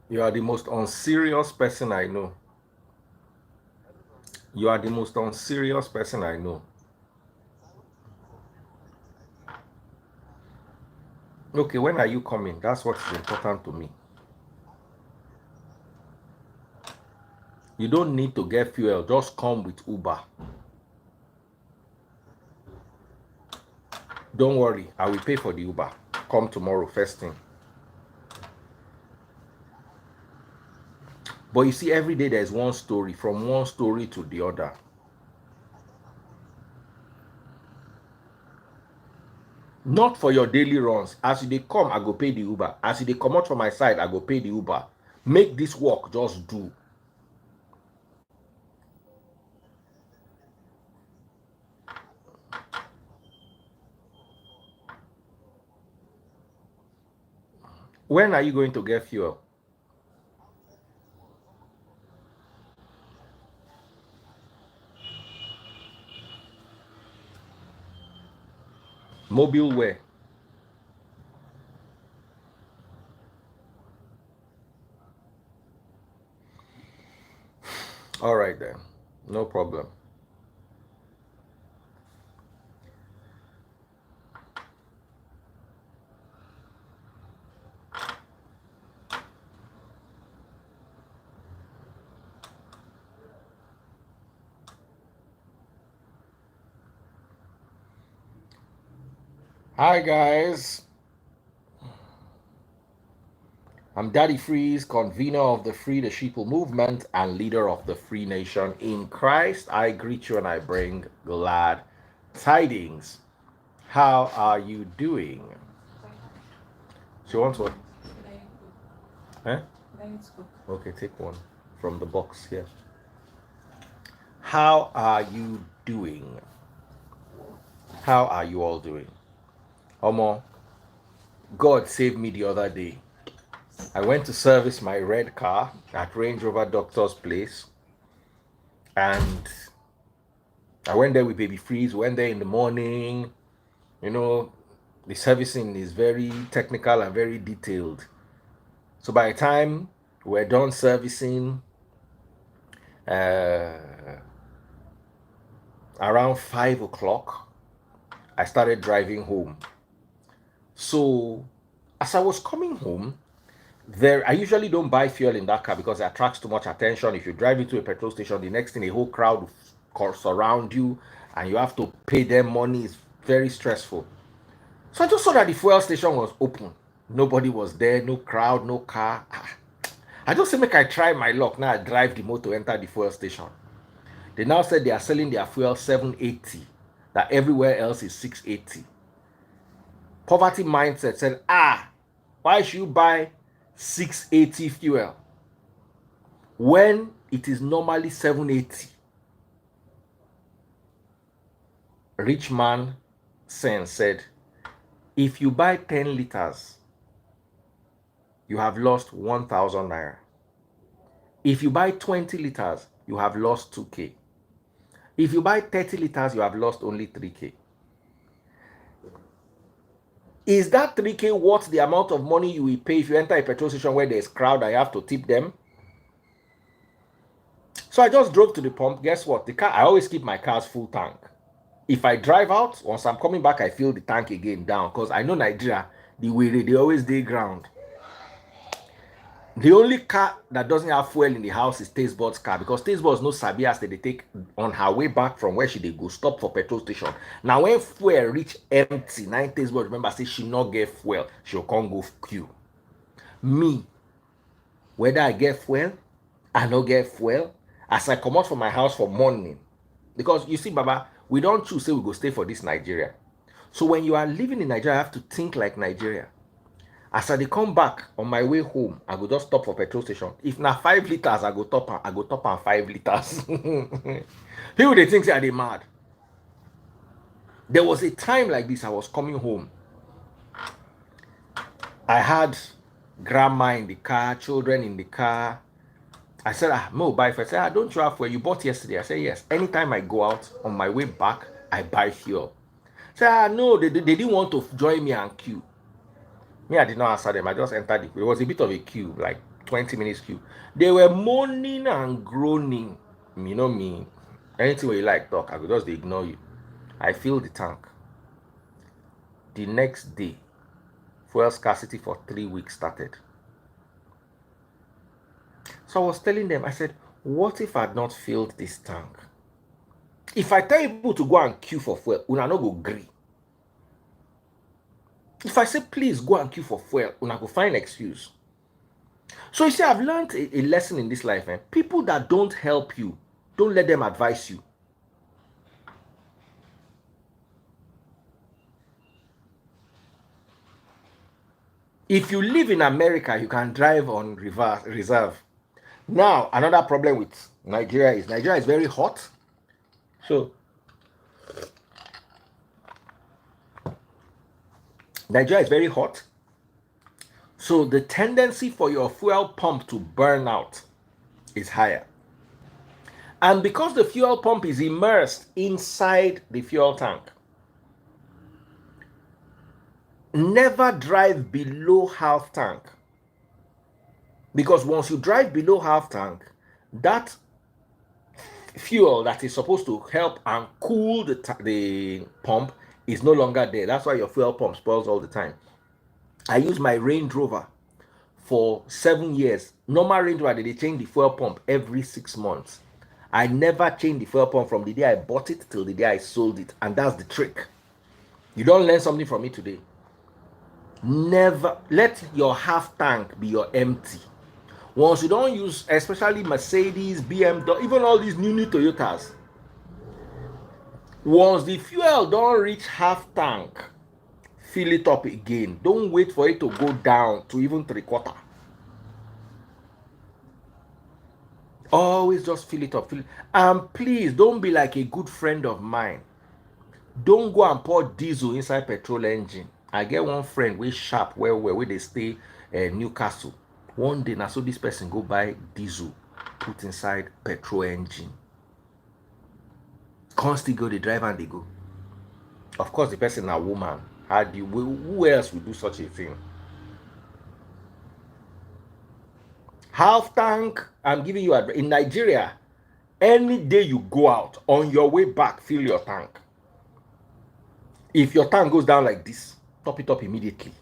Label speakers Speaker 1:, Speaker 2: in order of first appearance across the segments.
Speaker 1: You are the most unserious person I know. You are the most unserious person I know. Okay, when are you coming? That's what is important to me. You don't need to get fuel. Just come with Uber. Don't worry. I will pay for the Uber. Come tomorrow, first thing. But you see, every day there's one story, from one story to the other. Not for your daily runs. As they come, I go pay the Uber. As they come out from my side, I go pay the Uber. Make this work, just do. When are you going to get fuel? Mobile where? All right then. No problem. Hi guys. I'm Daddy Freeze, convener of the Free the Sheeple movement and leader of the Free Nation in Christ. I greet you and I bring glad tidings. How are you doing? She wants what? Eh? Okay, take one from the box here. How are you doing? How are you all doing? Omo, God saved me the other day. I went to service my red car at Range Rover Doctor's place, and I went there with Baby Freeze. Went there in the morning. You know, the servicing is very technical and very detailed. So by the time we're done servicing, uh, around 5 o'clock, I started driving home. So as I was coming home, I usually don't buy fuel in that car because it attracts too much attention. If you drive into a petrol station, the next thing a whole crowd will surround you and you have to pay them money. It's very stressful. So I just saw that the fuel station was open. Nobody was there, no crowd, no car. I just say make I try my luck. Now I drive the motor, enter the fuel station. They now said they are selling their fuel 780, that everywhere else is 680. Poverty mindset said, why should you buy 680 fuel when it is normally 780? Rich man sense said, if you buy 10 liters, you have lost 1,000 naira. If you buy 20 liters, you have lost 2K. If you buy 30 liters, you have lost only 3K. Is that 3K worth the amount of money you will pay if you enter a petrol station where there's crowd and you have to tip them? So I just drove to the pump. Guess what? The car, I always keep my car's full tank. If I drive out, once I'm coming back, I fill the tank again down because I know Nigeria, the way they always dig ground. The only car that doesn't have fuel in the house is Tastebud's car because Tastebud no sabi as they take on her way back from where she dey go stop for petrol station. Now when fuel reach empty, now Tastebud remember say she not get fuel, she'll come go queue. Me, whether I get fuel, I no get fuel, as I come out from my house for morning, because you see, Baba, we don't choose say we go stay for this Nigeria. So when you are living in Nigeria, you have to think like Nigeria. As I dey come back on my way home, I go just stop for petrol station. If na 5 liters, I go top am 5 liters. People dey think say I dey mad. There was a time like this, I was coming home. I had grandma in the car, children in the car. I said, no, buy fuel. I said, don't you have fuel? You bought yesterday. I said, yes. Anytime I go out, on my way back, I buy fuel. I said, no, they didn't want to join me and queue. Me, I did not answer them. I just entered the queue. It was a bit of a queue, like 20 minutes queue. They were moaning and groaning. You know me. Anything where you like talk, I could just ignore you. I filled the tank. The next day, fuel scarcity for 3 weeks started. So I was telling them, I said, what if I had not filled this tank? If I tell people to go and queue for fuel, una no go gree. If I say, please go and queue for fuel, una go find excuse. So you see, I've learned a lesson in this life. People that don't help you, don't let them advise you. If you live in America, you can drive on reserve. Now, another problem with Nigeria is very hot. So, Nigeria is very hot. So, the tendency for your fuel pump to burn out is higher. And because the fuel pump is immersed inside the fuel tank, never drive below half tank. Because once you drive below half tank, that fuel that is supposed to help and cool the pump is no longer there. That's why your fuel pump spoils all the time. I use my Range Rover for 7 years. Normal Range Rover, they change the fuel pump every 6 months. I never changed the fuel pump from the day I bought it till the day I sold it. And that's the trick. You don't learn something from me today. Never let your half tank be your empty. Once you don't use, especially Mercedes, BMW, even all these new Toyotas, once the fuel don't reach half tank, fill it up again. Don't wait for it to go down to even 3/4. Always just fill it up. And please don't be like a good friend of mine. Don't go and pour diesel inside petrol engine. I get one friend wey sharp where they stay Newcastle. One day, now so this person go buy diesel, put inside petrol engine. Constantly go, they drive and they go. Of course, the person a woman. Who else would do such a thing? Half tank, I'm giving you advice. In Nigeria, any day you go out, on your way back, fill your tank. If your tank goes down like this, top it up immediately.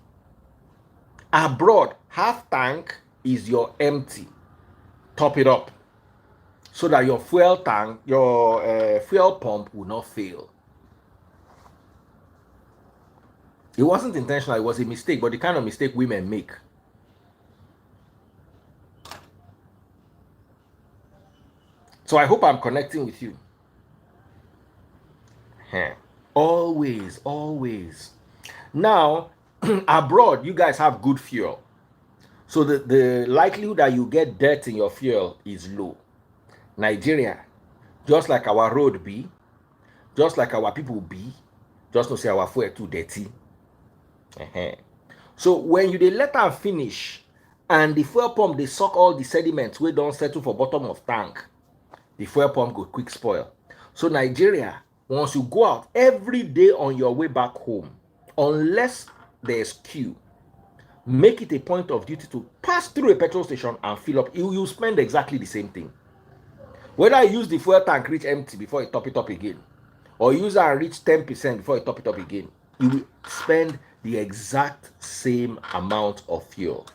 Speaker 1: Abroad, half tank is your empty. Top it up so that your fuel tank, your fuel pump will not fail. It wasn't intentional, it was a mistake, but the kind of mistake women make. So I hope I'm connecting with you. Always, always. Now, abroad, you guys have good fuel. So the likelihood that you get dirt in your fuel is low. Nigeria, just like our road be, just like our people be, just to say our fuel too dirty. So when you let them finish and the fuel pump, they suck all the sediments wey don't settle for bottom of tank, the fuel pump go quick spoil. So Nigeria, once you go out every day on your way back home, unless there's queue, make it a point of duty to pass through a petrol station and fill up. You spend exactly the same thing. Whether you use the fuel tank reach empty before you top it up again, or use and reach 10% before you top it up again, you will spend the exact same amount of fuel.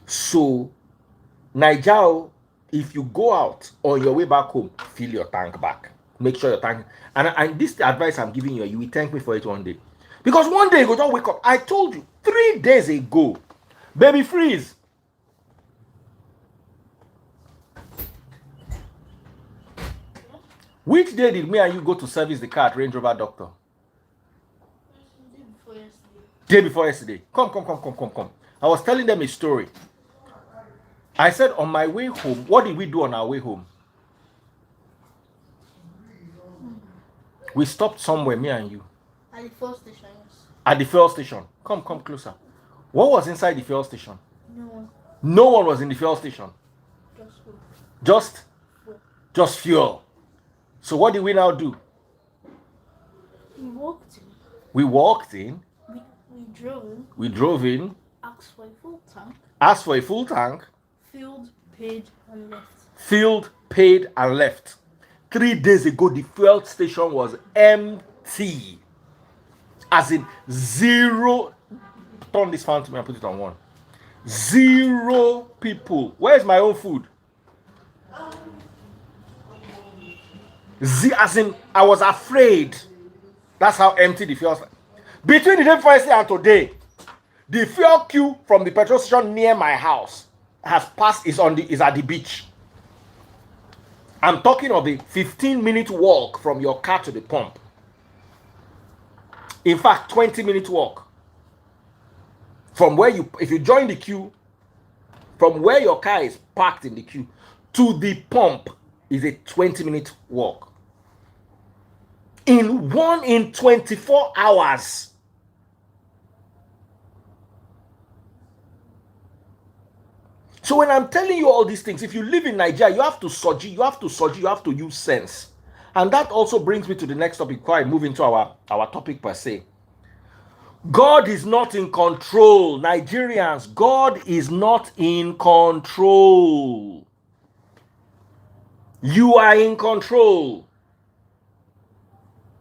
Speaker 1: So, Nigeria, if you go out on your way back home, fill your tank back. Make sure your tank, and this advice I'm giving you, you will thank me for it one day. Because one day you go just wake up. I told you 3 days ago, baby freeze. Which day did me and you go to service the car at Range Rover Doctor? Day before yesterday. Come. I was telling them a story. I said on my way home, what did we do on our way home? We stopped somewhere, me and you.
Speaker 2: At the fuel station, yes.
Speaker 1: At the fuel station. Come closer. What was inside the fuel station?
Speaker 2: No one.
Speaker 1: No one was in the fuel station.
Speaker 2: Just fuel.
Speaker 1: Just fuel. So what did we now do?
Speaker 2: We walked.
Speaker 1: We walked in.
Speaker 2: We drove in.
Speaker 1: We drove in.
Speaker 2: Asked for a full tank.
Speaker 1: Asked for a full tank.
Speaker 2: Filled, paid, and left.
Speaker 1: Filled, paid, and left. 3 days ago, the fuel station was empty. As in zero. Turn this fan to me and put it on 1. 0 people. Where's my own food? As in, I was afraid. That's how empty the fuel. Between the day before yesterday and today, the fuel queue from the petrol station near my house has passed. Is at the beach. I'm talking of a 15-minute walk from your car to the pump. In fact, 20-minute walk. From where if you join the queue, from where your car is parked in the queue to the pump is a 20-minute walk. In 24 hours. So when I'm telling you all these things, if you live in Nigeria, you have to soji, you have to use sense. And that also brings me to the next topic before I move into our topic per se. God is not in control. Nigerians, God is not in control. You are in control.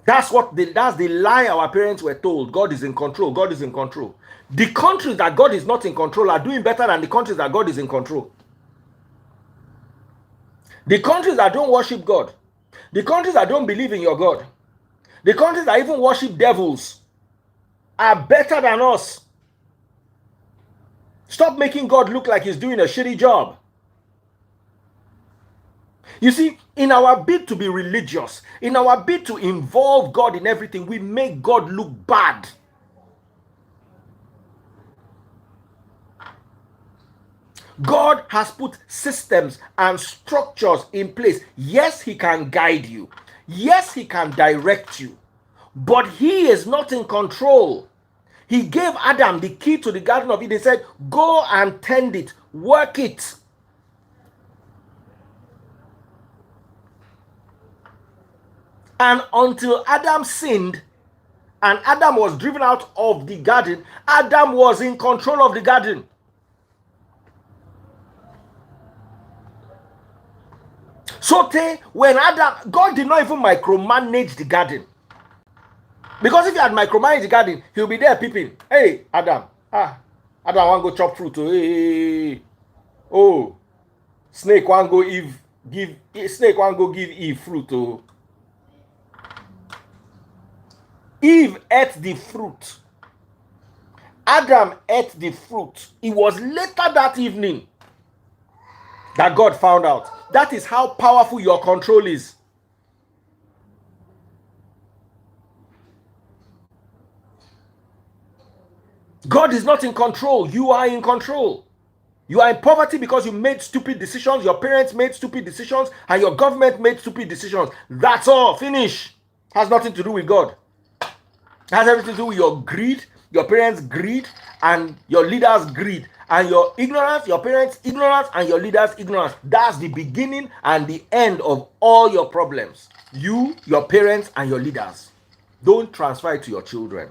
Speaker 1: That's the lie our parents were told. God is in control. God is in control. The countries that God is not in control are doing better than the countries that God is in control. The countries that don't worship God, the countries that don't believe in your God, the countries that even worship devils are better than us. Stop making God look like he's doing a shitty job. You see, in our bid to be religious, in our bid to involve God in everything, we make God look bad. God has put systems and structures in place. Yes, he can guide you. Yes, he can direct you. But he is not in control. He gave Adam the key to the Garden of Eden. He said, go and tend it, work it. And until Adam sinned and Adam was driven out of the garden, Adam was in control of the garden. So when God did not even micromanage the garden. Because if he had micromanaged the garden, he'll be there peeping. Hey, Adam. Adam want go chop fruit. Hey. Oh. Snake want go give Eve fruit. Oh. Eve ate the fruit. Adam ate the fruit. It was later that evening that God found out. That is how powerful your control is. God is not in control. You are in control. You are in poverty because you made stupid decisions. Your parents made stupid decisions. And your government made stupid decisions. That's all. Finish. Has nothing to do with God. Has everything to do with your greed, your parents' greed, and your leaders' greed. And your ignorance, your parents' ignorance, and your leaders' ignorance. That's the beginning and the end of all your problems. You, your parents, and your leaders. Don't transfer it to your children.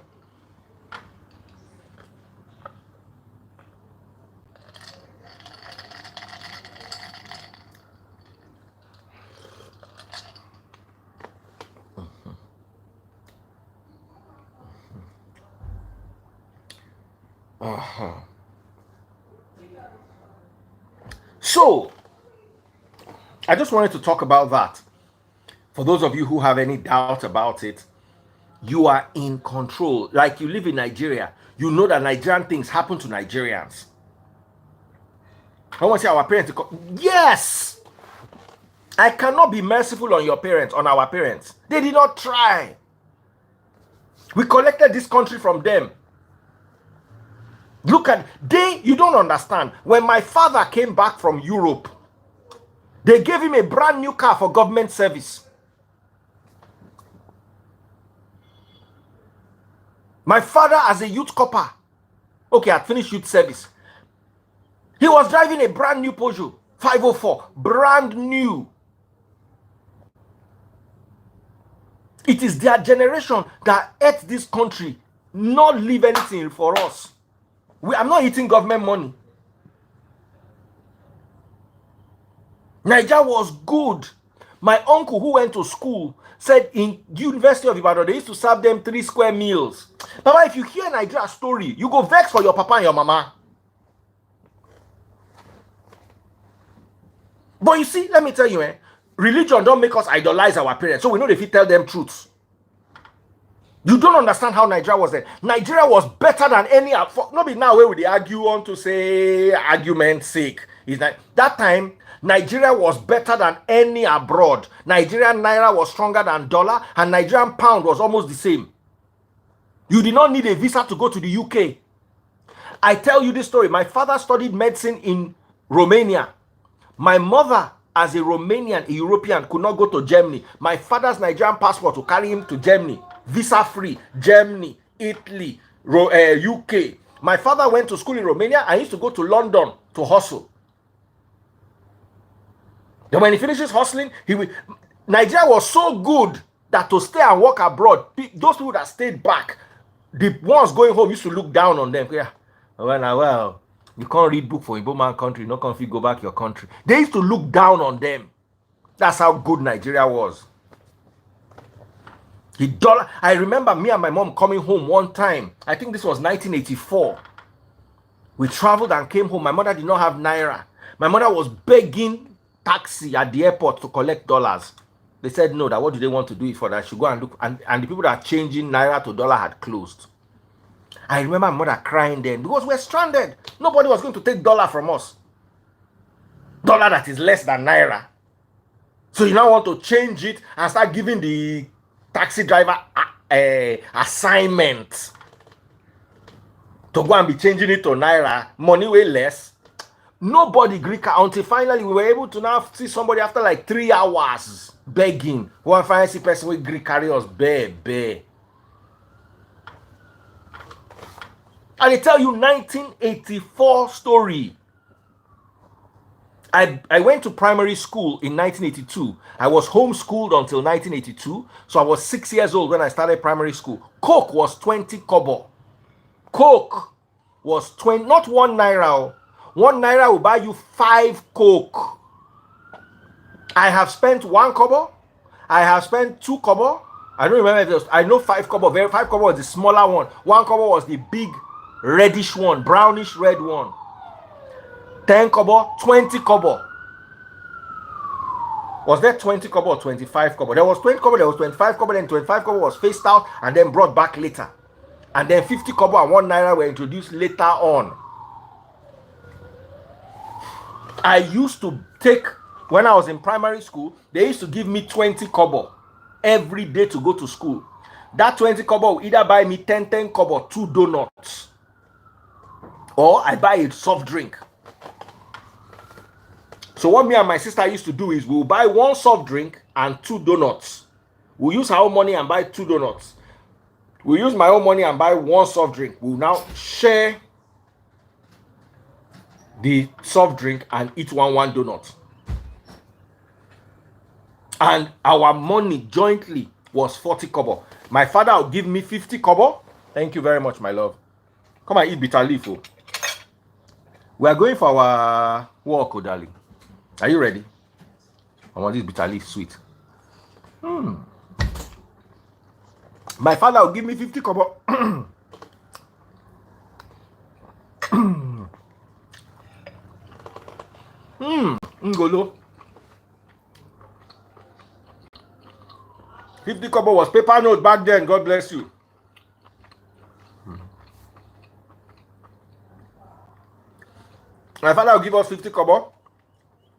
Speaker 1: So, I just wanted to talk about that. For those of you who have any doubt about it, you are in control. Like you live in Nigeria, you know that Nigerian things happen to Nigerians. I want to say our parents. Yes! I cannot be merciful on your parents, on our parents. They did not try. We collected this country from them. Look at, you don't understand. When my father came back from Europe, they gave him a brand new car for government service. My father as a youth corper, okay, I'd finished youth service. He was driving a brand new Peugeot 504, brand new. It is their generation that ate this country, not leave anything for us. I'm not eating government money. Nigeria was good. My uncle who went to school said in University of Ibadan, they used to serve them 3 square meals. Papa, if you hear Nigeria story, you go vex for your papa and your mama. But you see, let me tell you, religion don't make us idolize our parents, so we know if you tell them truths. You don't understand how Nigeria was then. Nigeria was better than any. Not be now where we argue on to say argument's sake. Is that time Nigeria was better than any abroad. Nigerian naira was stronger than dollar, and Nigerian pound was almost the same. You did not need a visa to go to the UK. I tell you this story. My father studied medicine in Romania. My mother, as a Romanian, a European, could not go to Germany. My father's Nigerian passport to carry him to Germany. Visa free. Germany, Italy, UK. My father went to school in Romania. I used to go to London to hustle. Then when he finishes hustling, Nigeria was so good that to stay and work abroad, those people that stayed back, the ones going home used to look down on them. Yeah, well, you can't read book for Igbo man country, no can go back your country. They used to look down on them. That's how good Nigeria was. I remember me and my mom coming home one time. I think this was 1984. We traveled and came home. My mother did not have naira. My mother was begging taxi at the airport to collect dollars. They said no, that what do they want to do it for? That she go and look, and the people that are changing naira to dollar had closed. I remember my mother crying then because we're stranded. Nobody was going to take dollar from us. Dollar that is less than naira. So you now want to change it and start giving the taxi driver assignment to go and be changing it to naira, money way less. Nobody Greek until finally we were able to now see somebody after like 3 hours begging. One fancy person with Greek carry us bear. And they tell you 1984 story. I went to primary school in 1982. I was homeschooled until 1982. So I was 6 years old when I started primary school. Coke was 20 kobo. Coke was 20, not 1 naira. 1 naira will buy you 5 Coke. I have spent 1 kobo. I have spent 2 kobo. I don't remember if it was, I know 5 kobo. 5 kobo was the smaller one. 1 kobo was the big reddish one, brownish red one. 10 kobo, 20 kobo. Was there 20 kobo or 25 kobo? There was 20 kobo, there was 25 kobo, then 25 kobo was phased out and then brought back later. And then 50 kobo and 1 naira were introduced later on. I used to take, when I was in primary school, they used to give me 20 kobo every day to go to school. That 20 kobo will either buy me 10 kobo, 2 donuts, or I buy a soft drink. So what me and my sister used to do is we'll buy 1 soft drink and 2 donuts. We'll use our own money and buy 2 donuts. We'll use my own money and buy 1 soft drink. We'll now share the soft drink and eat one donut. And our money jointly was 40 kobo. My father would give me 50 kobo. Thank you very much, my love. Come and eat bitter leaf. Oh. We are going for our walk, oh, darling. Are you ready? I want this bitter leaf sweet. My father will give me 50 kobo. Ngolo. 50 kobo was paper note back then. God bless you. My father will give us 50 kobo.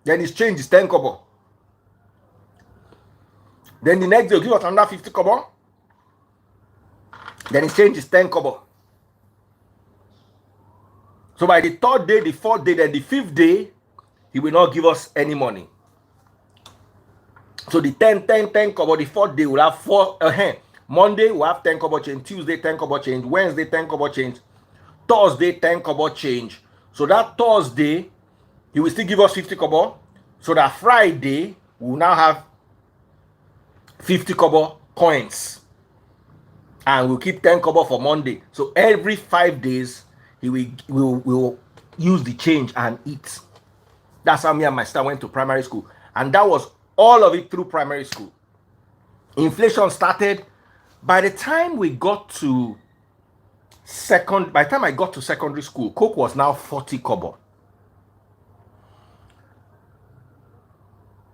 Speaker 1: Then his change is 10 kobo. Then the next day he'll give us another 50 kobo. Then his change is 10 kobo. So by the 3rd day, the 4th day, then the 5th day, he will not give us any money. So the 10 kobo, the 4th day will have 4. Monday we'll have 10 kobo change. Tuesday 10 kobo change. Wednesday 10 kobo change. Thursday 10 kobo change. So that Thursday, he will still give us 50 kobo. So that Friday, we will now have 50 kobo coins, and we'll keep 10 kobo for Monday. So every 5 days, he will use the change and eat. That's how me and my sister went to primary school. And that was all of it through primary school. Inflation started. By the time I got to secondary school, Coke was now 40 kobo.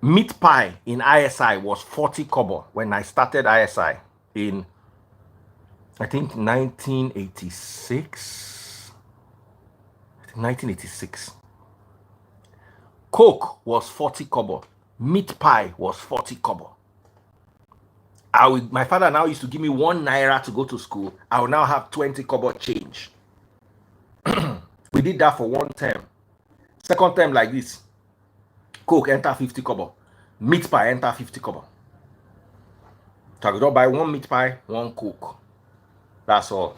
Speaker 1: Meat pie in ISI was 40 kobo when I started ISI in, I think, 1986. 1986. Coke was 40 kobo. Meat pie was 40 kobo. My father now used to give me 1 naira to go to school. I will now have 20 kobo change. We did that for 1 term. Second term like this. Coke enter 50 kobo. Meat pie enter 50 kobo. So I could buy 1 meat pie, 1 Coke. That's all.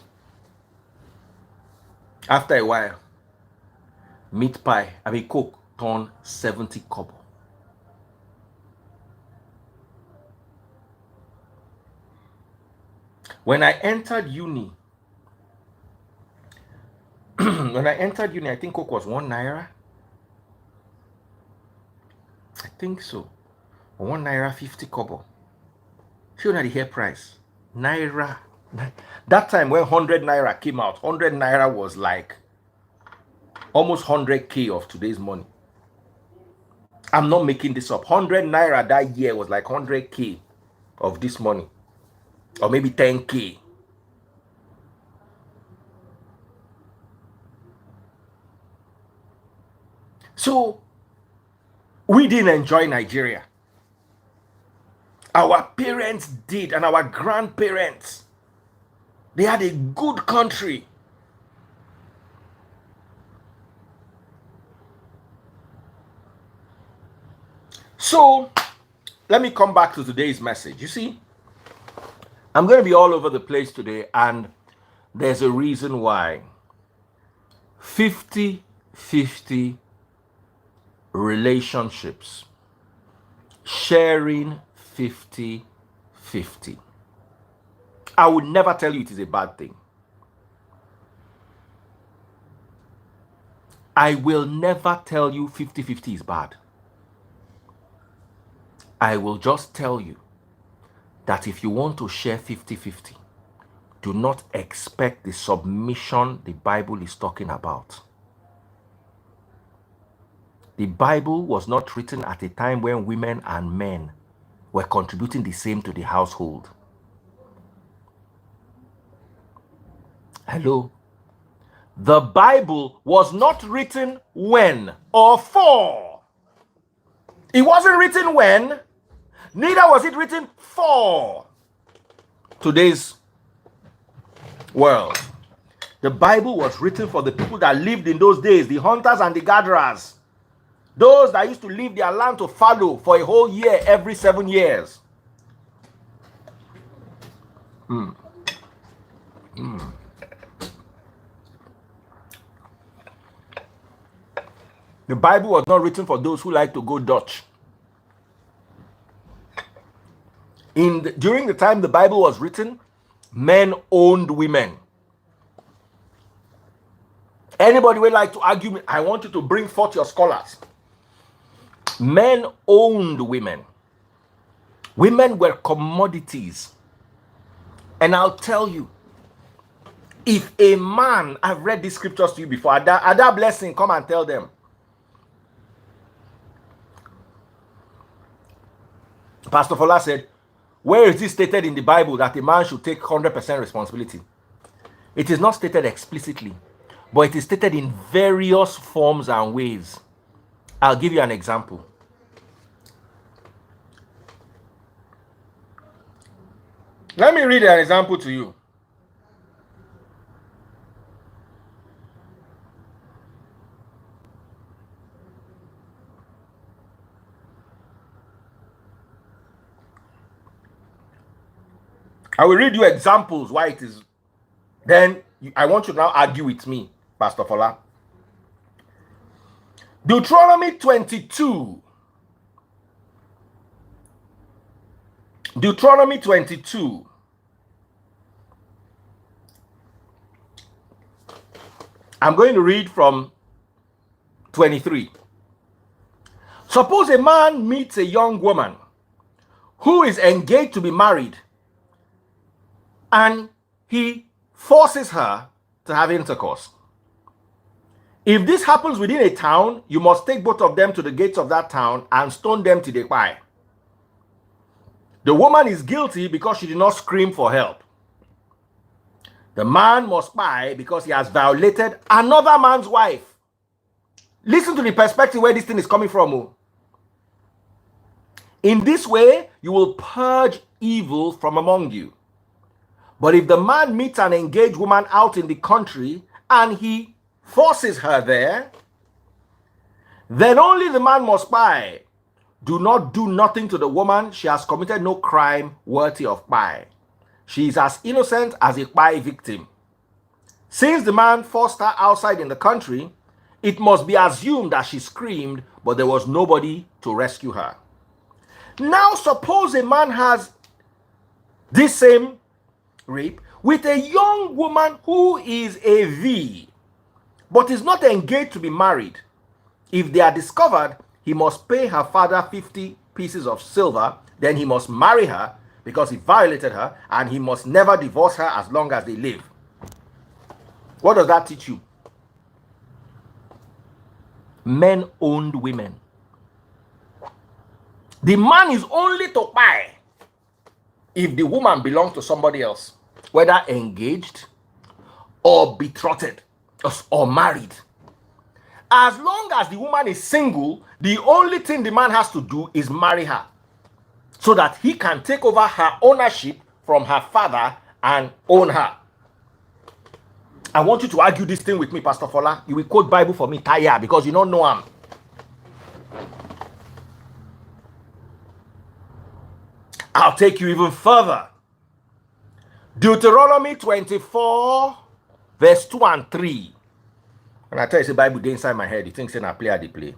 Speaker 1: After a while, Coke turned 70 kobo. When I entered uni, I think Coke was 1 naira. I think so. 1 naira 50 kobo. Show you the hair price. Naira. That time when 100 naira came out, 100 naira was like almost 100k of today's money. I'm not making this up. 100 naira that year was like 100k of this money. Or maybe 10k. So we didn't enjoy Nigeria. Our parents did, and our grandparents. They had a good country. So let me come back to today's message. You see, I'm going to be all over the place today, and there's a reason why. 50-50 relationships. Sharing 50-50. I would never tell you it is a bad thing. I will never tell you 50-50 is bad. I will just tell you that if you want to share 50-50, do not expect the submission the Bible is talking about. The Bible was not written at a time when women and men were contributing the same to the household. Hello? The Bible was not written when or for. It wasn't written when, neither was it written for today's world. The Bible was written for the people that lived in those days, the hunters and the gatherers. Those that used to leave their land to fallow for a whole year every 7 years. The Bible was not written for those who like to go Dutch. During the time the Bible was written, men owned women. Anybody would like to argue, I want you to bring forth your scholars. Men owned women. Women were commodities. And I'll tell you, if a man, I've read these scriptures to you before, Ada Blessing, come and tell them. Pastor Fola said, where is it stated in the Bible that a man should take 100% responsibility? It is not stated explicitly, but it is stated in various forms and ways. I'll give you an example. Let me read an example to you. I will read you examples why it is. Then I want you to now argue with me, Pastor Fola. Deuteronomy 22. Deuteronomy 22. I'm going to read from 23. Suppose a man meets a young woman who is engaged to be married, and he forces her to have intercourse. If this happens within a town, you must take both of them to the gates of that town and stone them till they die. The woman is guilty because she did not scream for help. The man must die because he has violated another man's wife. Listen to the perspective where this thing is coming from. In this way, you will purge evil from among you. But if the man meets an engaged woman out in the country and he forces her there, then only the man must die. Do not do nothing to the woman. She has committed no crime worthy of pie. She is as innocent as a pie victim. Since the man forced her outside in the country, it must be assumed that she screamed, but there was nobody to rescue her. Now suppose a man has this same rape with a young woman who is a V, but is not engaged to be married. If they are discovered, he must pay her father 50 pieces of silver, then he must marry her because he violated her, and he must never divorce her as long as they live. What does that teach you? Men owned women. The man is only to buy if the woman belongs to somebody else, whether engaged or betrothed or married. As long as the woman is single, the only thing the man has to do is marry her so that he can take over her ownership from her father and own her. I want you to argue this thing with me, Pastor Fola. You will quote Bible for me, Taya, because you don't know him. I'll take you even further. Deuteronomy 24, verse 2 and 3. And I tell you, the Bible dey inside my head. You think I play at the play.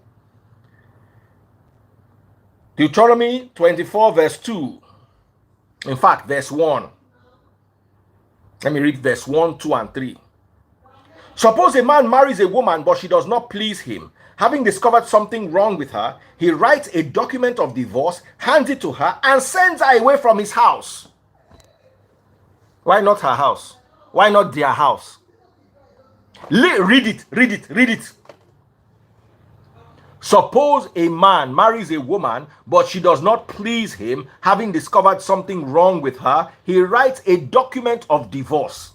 Speaker 1: Deuteronomy 24, verse 2. In fact, verse 1. Let me read verse 1, 2, and 3. Suppose a man marries a woman, but she does not please him. Having discovered something wrong with her, he writes a document of divorce, hands it to her, and sends her away from his house. Why not her house? Why not their house? Read it. Suppose a man marries a woman, but she does not please him, having discovered something wrong with her, he writes a document of divorce,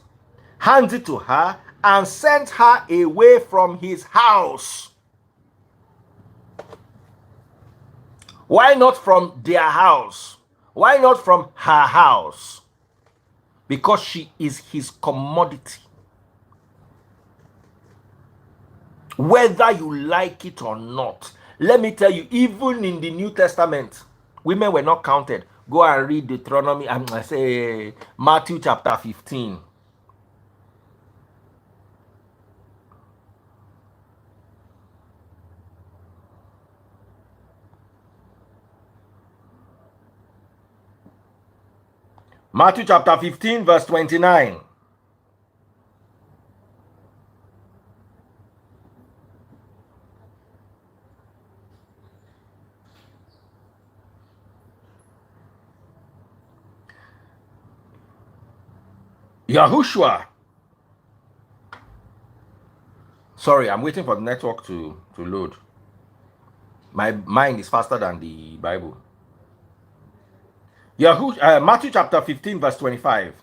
Speaker 1: hands it to her, and sends her away from his house. Why not from their house? Why not from her house? Because she is his commodity. Whether you like it or not, let me tell you, even in the New Testament, women were not counted. Go and read Deuteronomy, Matthew chapter 15. Matthew chapter 15, verse 29. Yahushua. Sorry, I'm waiting for the network to load. My mind is faster than the Bible. Matthew chapter 15, verse 25.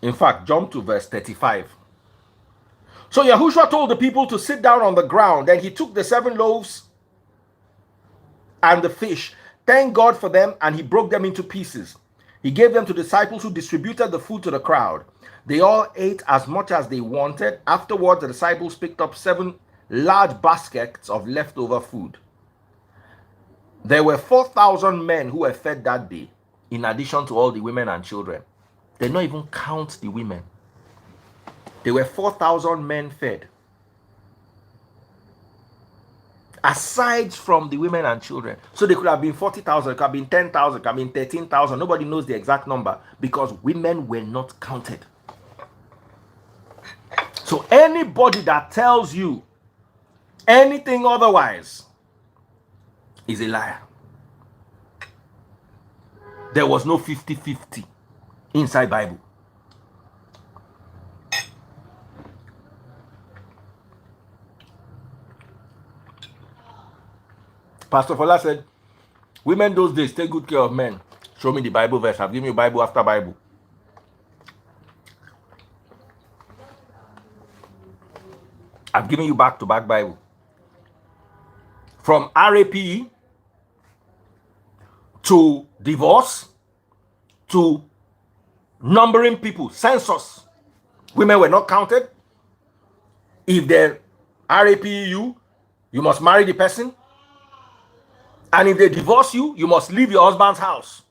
Speaker 1: In fact, jump to verse 35. So Yahushua told the people to sit down on the ground. Then he took the 7 loaves and the fish, thanked God for them, and he broke them into pieces. He gave them to disciples who distributed the food to the crowd. They all ate as much as they wanted. Afterwards, the disciples picked up 7 large baskets of leftover food. There were 4,000 men who were fed that day. in addition to all the women and children. They not even count the women. There were 4,000 men fed. Aside from the women and children. So they could have been 40,000, it could have been 10,000, it could have been 13,000. Nobody knows the exact number because women were not counted. So anybody that tells you anything otherwise is a liar. There was no 50-50 inside Bible. Pastor Fola said, women those days take good care of men. Show me the Bible verse. I've given you Bible after Bible. I've given you back-to-back Bible. From RAP to divorce to numbering people, census. Women were not counted. If they're RAPU, you must marry the person. And if they divorce you, you must leave your husband's house.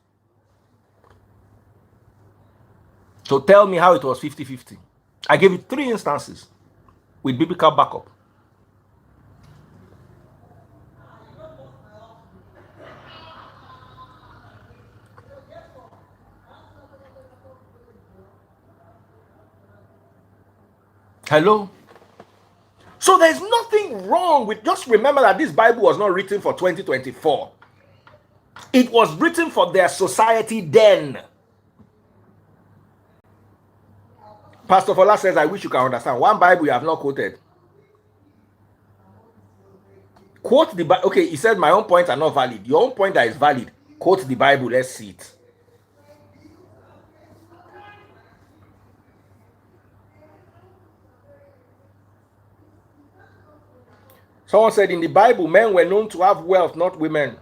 Speaker 1: So tell me how it was 50-50. I gave you 3 instances with biblical backup. Hello? So there's nothing wrong with, just remember that this Bible was not written for 2024. It was written for their society then. Pastor Fola says, I wish you can understand. One Bible you have not quoted. Quote the Bible. Okay, he said my own points are not valid. Your own point that is valid. Quote the Bible. Let's see it. Someone said in the Bible, men were known to have wealth, not women.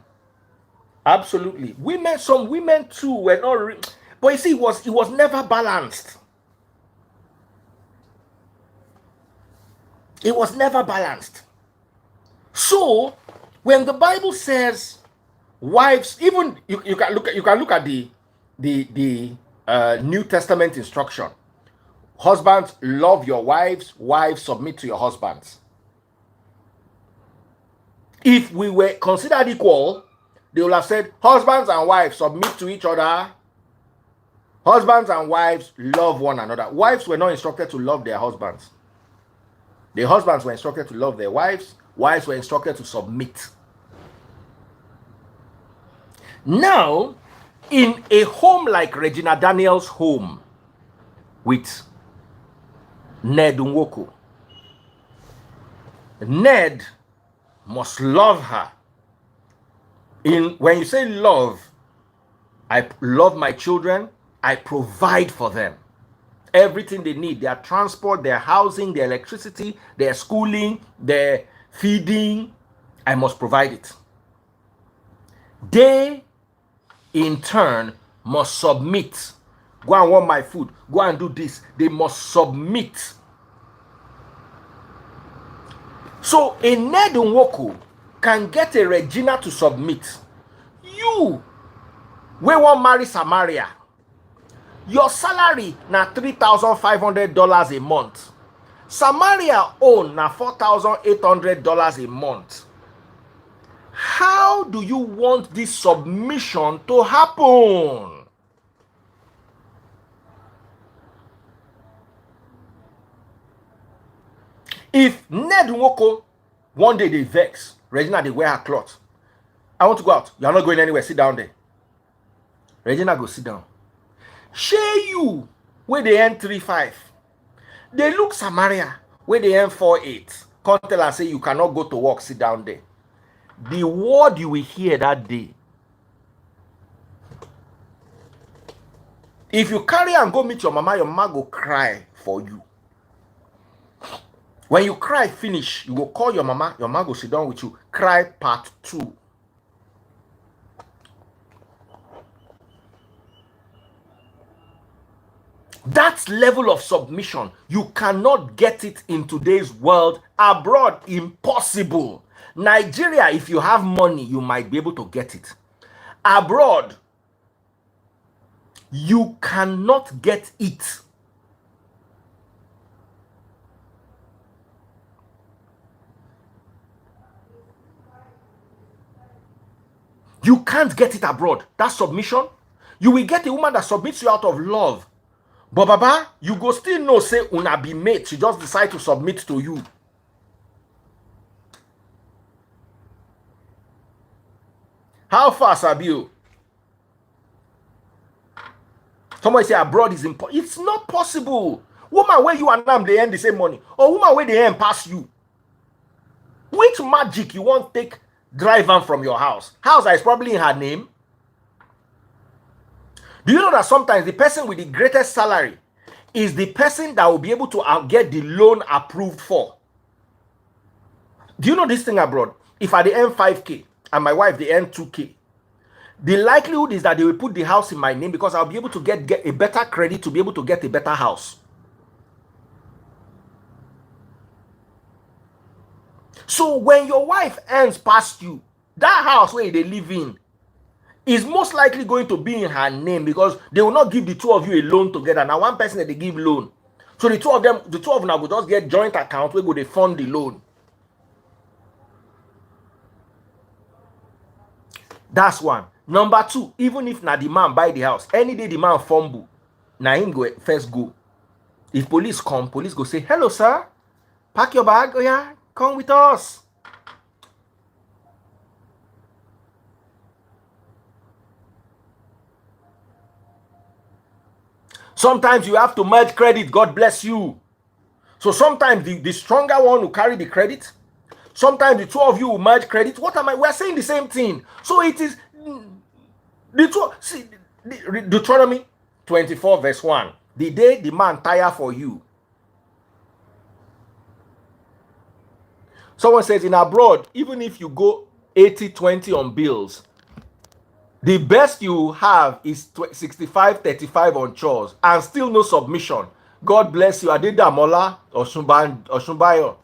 Speaker 1: Absolutely. Women, some women too were not. But you see, it was never balanced. It was never balanced. So, when the Bible says wives, even you can look at the New Testament instruction. Husbands, love your wives. Wives, submit to your husbands. If we were considered equal, they would have said, husbands and wives submit to each other. Husbands and wives love one another. Wives were not instructed to love their husbands. The husbands were instructed to love their wives. Wives were instructed to submit. Now, in a home like Regina Daniels' home with Ned Nwoko, Ned must love her. When you say love, I love my children, I provide for them everything they need, their transport, their housing, their electricity, their schooling, their feeding. I must provide it. They in turn must submit. Go and want my food, go and do this. They must submit. So a Ned Nwoko can get a Regina to submit. You, we want marry Samaria. Your salary na $3,500 a month. Samaria own na $4,800 a month. How do you want this submission to happen? If Ned Nwoko, one day they vex, Regina they wear her cloth. I want to go out. You're not going anywhere. Sit down there. Regina go sit down. Share you where they earn 3.5. They look Samaria where they earn 4.8. Come tell and say you cannot go to work. Sit down there. The word you will hear that day. If you carry and go meet your mama go cry for you. When you cry finish, you go call your mama go sit down with you. Cry part 2. That level of submission, you cannot get it in today's world. Abroad, impossible. Nigeria, if you have money, you might be able to get it. Abroad, You cannot get it. You can't get it abroad. That submission. You will get a woman that submits you out of love. But Baba, you go still know say una be mate. She just decide to submit to you. How far, Sabio? Somebody say abroad is important. It's not possible. Woman where you and them, they earn the same money. Or woman where they earn pass you. Which magic you want take drive on from your house? House is probably in her name. Do you know that sometimes the person with the greatest salary is the person that will be able to get the loan approved for? Do you know this thing abroad? If I earn 5K and my wife they earn 2K, the likelihood is that they will put the house in my name because I'll be able to get a better credit to be able to get a better house. So when your wife earns past you, that house where they live in is most likely going to be in her name because they will not give the two of you a loan together. Now one person that they give loan. So the two of them will just get joint account where go they fund the loan. That's one. Number two, even if na the man buy the house, any day the man fumble, na him go first go. If police come, police go say, hello sir, pack your bag, oh yeah, come with us. Sometimes you have to merge credit, God bless you. So sometimes the stronger one will carry the credit. Sometimes the two of you will merge credit. What am I? We're saying the same thing. So it is the two. See, Deuteronomy 24 verse 1. The day the man tire for you. Someone says in abroad, even if you go 80-20 on bills, the best you have is 65-35 on chores and still no submission. God bless you. Adedamola Osunbayo.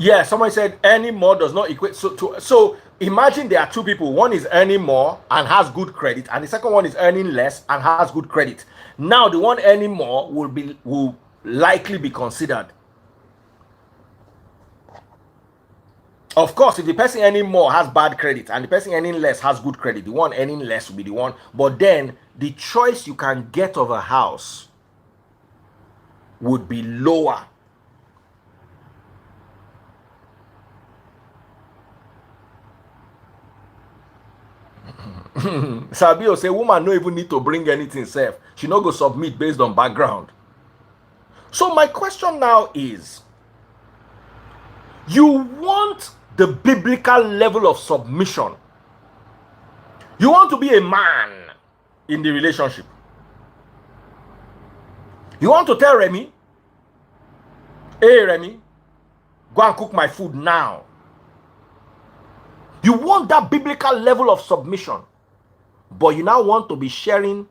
Speaker 1: Yeah, someone said earning more does not equate so imagine there are two people. One is earning more and has good credit, and the second one is earning less and has good credit. Now the one earning more will likely be considered. Of course, if the person earning more has bad credit and the person earning less has good credit, the one earning less will be the one. But then the choice you can get of a house would be lower. Sabio say woman no even need to bring anything self. She no go submit based on background. So my question now is, you want the biblical level of submission. You want to be a man in the relationship. You want to tell Remy, hey Remy, go and cook my food now. You want that biblical level of submission. But you now want to be sharing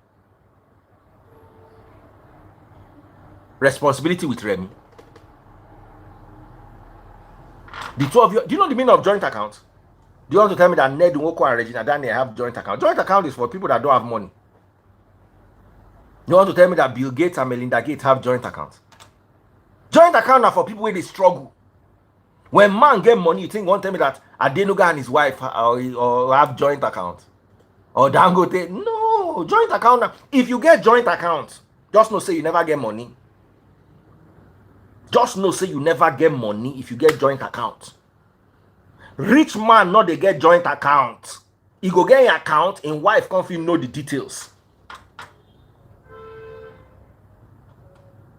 Speaker 1: responsibility with Remy. The two of you, do you know the meaning of joint account? Do you want to tell me that Ned Nwoko and Regina Daniel have joint account? Joint account is for people that don't have money. You want to tell me that Bill Gates and Melinda Gates have joint account? Joint account are for people where they struggle. When man get money, you think you want to tell me that Adenuga and his wife or have joint account? Or Dangote? No, joint account. If you get joint account, just know say you never get money. Just know say you never get money if you get joint account. Rich man not they get joint account. He go get an account, and wife can't feel know the details.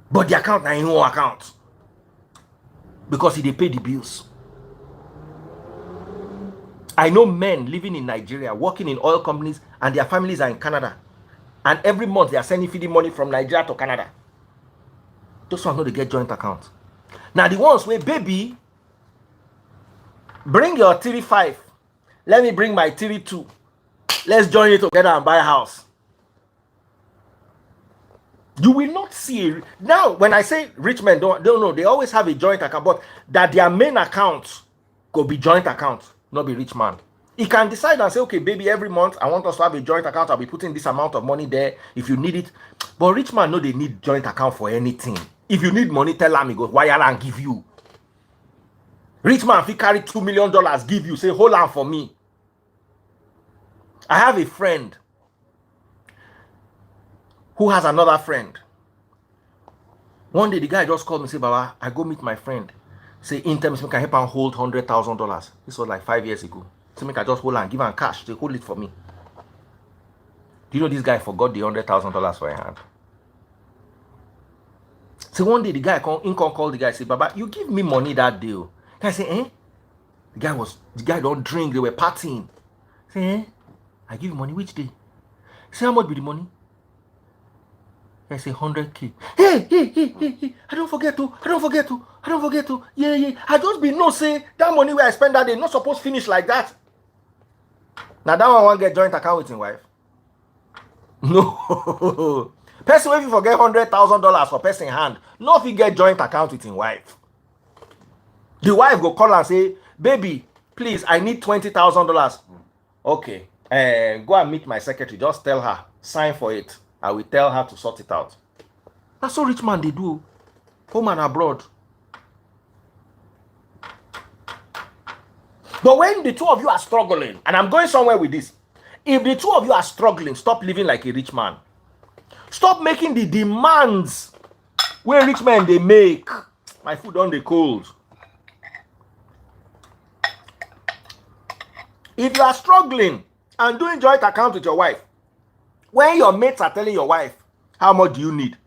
Speaker 1: But the account na him own account. Because he they pay the bills. I know men living in Nigeria, working in oil companies, and their families are in Canada. And every month they are sending feeding money from Nigeria to Canada. Those ones know they get joint account. Now the ones where baby, bring your 35. Let me bring my 32. Let's join it together and buy a house. You will not see now when I say rich men don't know, they always have a joint account, but that their main account could be joint account, not be rich man. He can decide and say, okay, baby, every month I want us to have a joint account. I'll be putting this amount of money there if you need it. But rich man know they need joint account for anything. If you need money, tell him he goes wire and give you. Rich man, if he carry $2 million, give you, say, hold on for me. I have a friend who has another friend. One day the guy just called me, say, Baba, I go meet my friend. Say, in terms, can help him hold $100,000. This was like 5 years ago. So make I just hold and give him cash. They hold it for me. Do you know this guy forgot the $100,000 for a hand? So one day the guy call the guy, say, Baba, you give me money that day. The guy say, eh? The guy don't drink, they were partying. Say, eh? I give you money which day? Say, how much be the money? I say 100K. Hey, I don't forget to. Yeah. I just be no say that money where I spend that day not supposed to finish like that. Now that one won't get joint account with his wife. No. Person if you forget $100,000 for person hand, no if you get joint account with his wife. The wife go call and say, baby, please, I need $20,000. Okay. Go and meet my secretary. Just tell her, sign for it. I will tell her to sort it out. That's what rich man they do. Home and abroad. But when the two of you are struggling, and I'm going somewhere with this, if the two of you are struggling, stop living like a rich man. Stop making the demands where rich men they make. My food on the cold. If you are struggling and doing joint account with your wife, when your mates are telling your wife, how much do you need?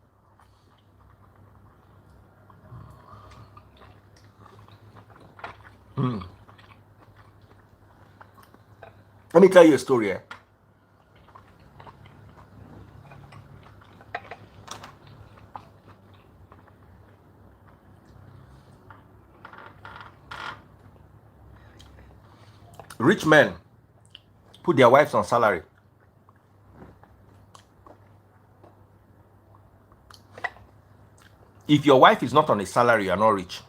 Speaker 1: Let me tell you a story. Rich men put their wives on salary. If your wife is not on a salary, you're not rich.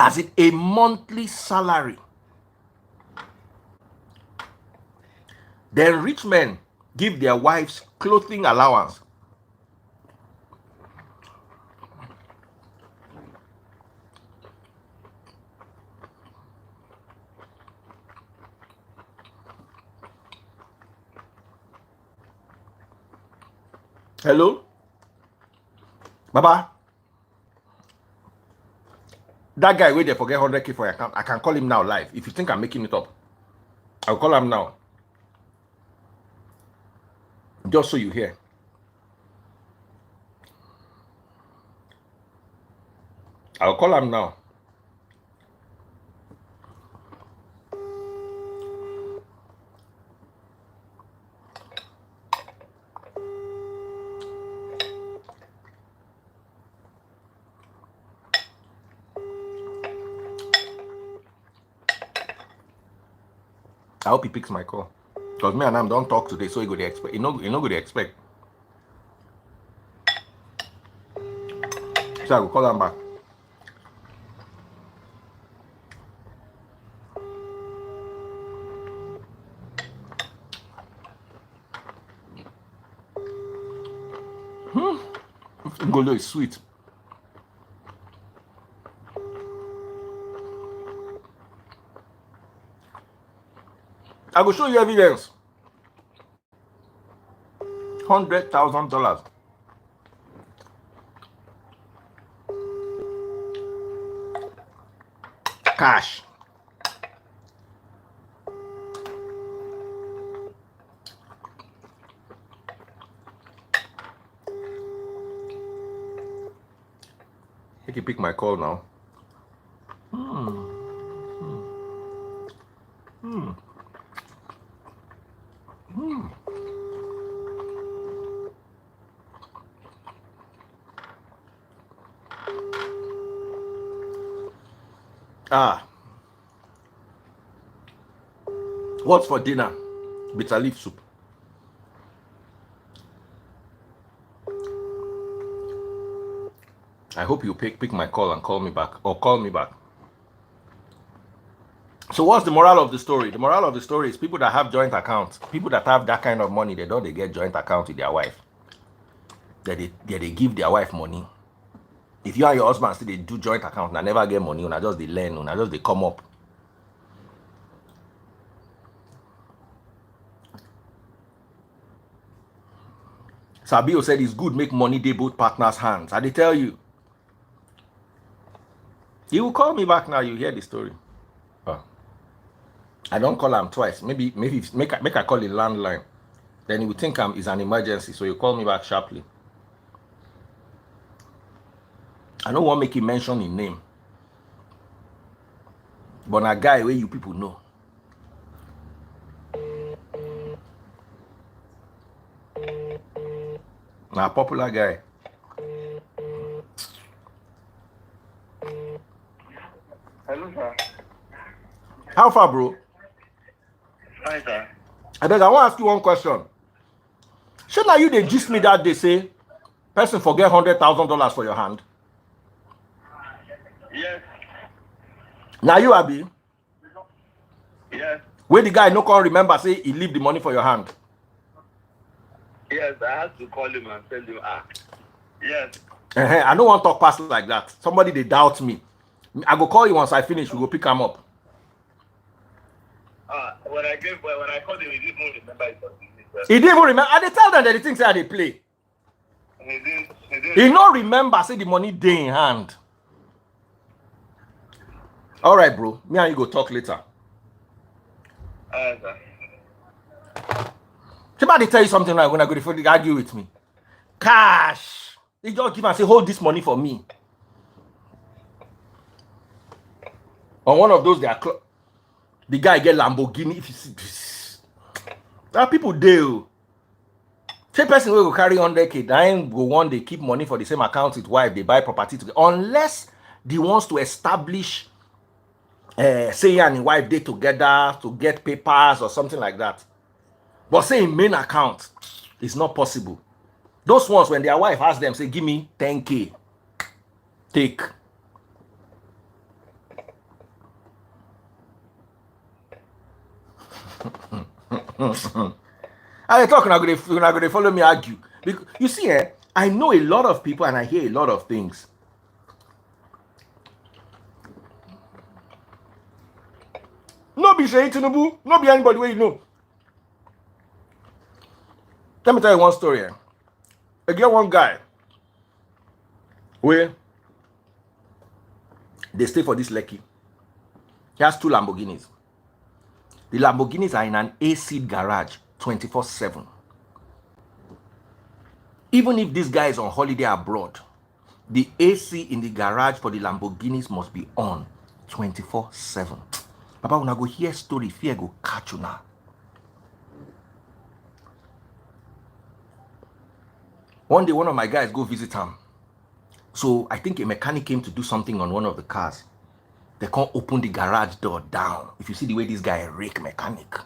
Speaker 1: As in a monthly salary. Then rich men give their wives clothing allowance. Hello? Baba? That guy where they forget 100K for your account, I can call him now live. If you think I'm making it up, I'll call him now. Just so you hear. I'll call him now. I hope he picks my call. Because me and him don't talk today, so he go to expect. He no go to expect. So I will call him back. Ngolo is sweet. I will show you evidence. $100,000. Cash. He can pick my call now. What's for dinner? Bitter leaf soup. I hope you pick my call and call me back, or call me back. So what's the moral of the story? The moral of the story is people that have joint accounts, people that have that kind of money, they get joint account with their wife. They give their wife money. If you and your husband still they do joint account, and never get money, una just they learn, una just they come up. Sabio said it's good make money they both partners' hands. I they tell you. He will call me back now. You hear the story. Oh. I don't call him twice. Maybe make I call a landline. Then he will think it's an emergency. So you call me back sharply. I don't want to make him mention his name. But a guy where you people know. A popular guy.
Speaker 3: Hello, sir.
Speaker 1: How far, bro?
Speaker 3: Hi, sir.
Speaker 1: I beg, I want to ask you one question. Should now you they gist me that they say person forget $100,000 for your hand?
Speaker 3: Yes.
Speaker 1: Now you Abi?
Speaker 3: Yes.
Speaker 1: Where the guy no can remember say he leave the money for your hand.
Speaker 3: Yes, I had to call him and tell him, yes.
Speaker 1: I don't want to talk past like that. Somebody they doubt me. I go call you once I finish, we go pick him up.
Speaker 3: When I called him, he didn't even remember it was business.
Speaker 1: He didn't even remember. I they tell them that the things that they play.
Speaker 3: He didn't.
Speaker 1: He no remember say the money day in hand. All right, bro. Me and you go talk later.
Speaker 3: Sir.
Speaker 1: Somebody tell you something like when I go to argue with me. Cash. They just give and say, hold this money for me. On one of those, the guy get Lamborghini. If you see this, there are people there. Say person will carry 100K, then go one day keep money for the same account with wife, they buy property together. Unless they wants to establish say and wife they together to get papers or something like that. But say in main account, it's not possible. Those ones when their wife asks them, say, give me 10K. Take. I talk, you're going to follow me argue. Because, you see, I know a lot of people and I hear a lot of things. No be saying Tinubu, no be anybody where you know. Let me tell you one story. I get one guy where they stay for this Lekki. He has 2 Lamborghinis. The Lamborghinis are in an AC garage 24/7. Even if this guy is on holiday abroad, the AC in the garage for the Lamborghinis must be on 24/7. Papa, when I go hear story, fear go catch you now. One day, one of my guys go visit him. So I think a mechanic came to do something on one of the cars. They can't open the garage door down. If you see the way this guy rake mechanic.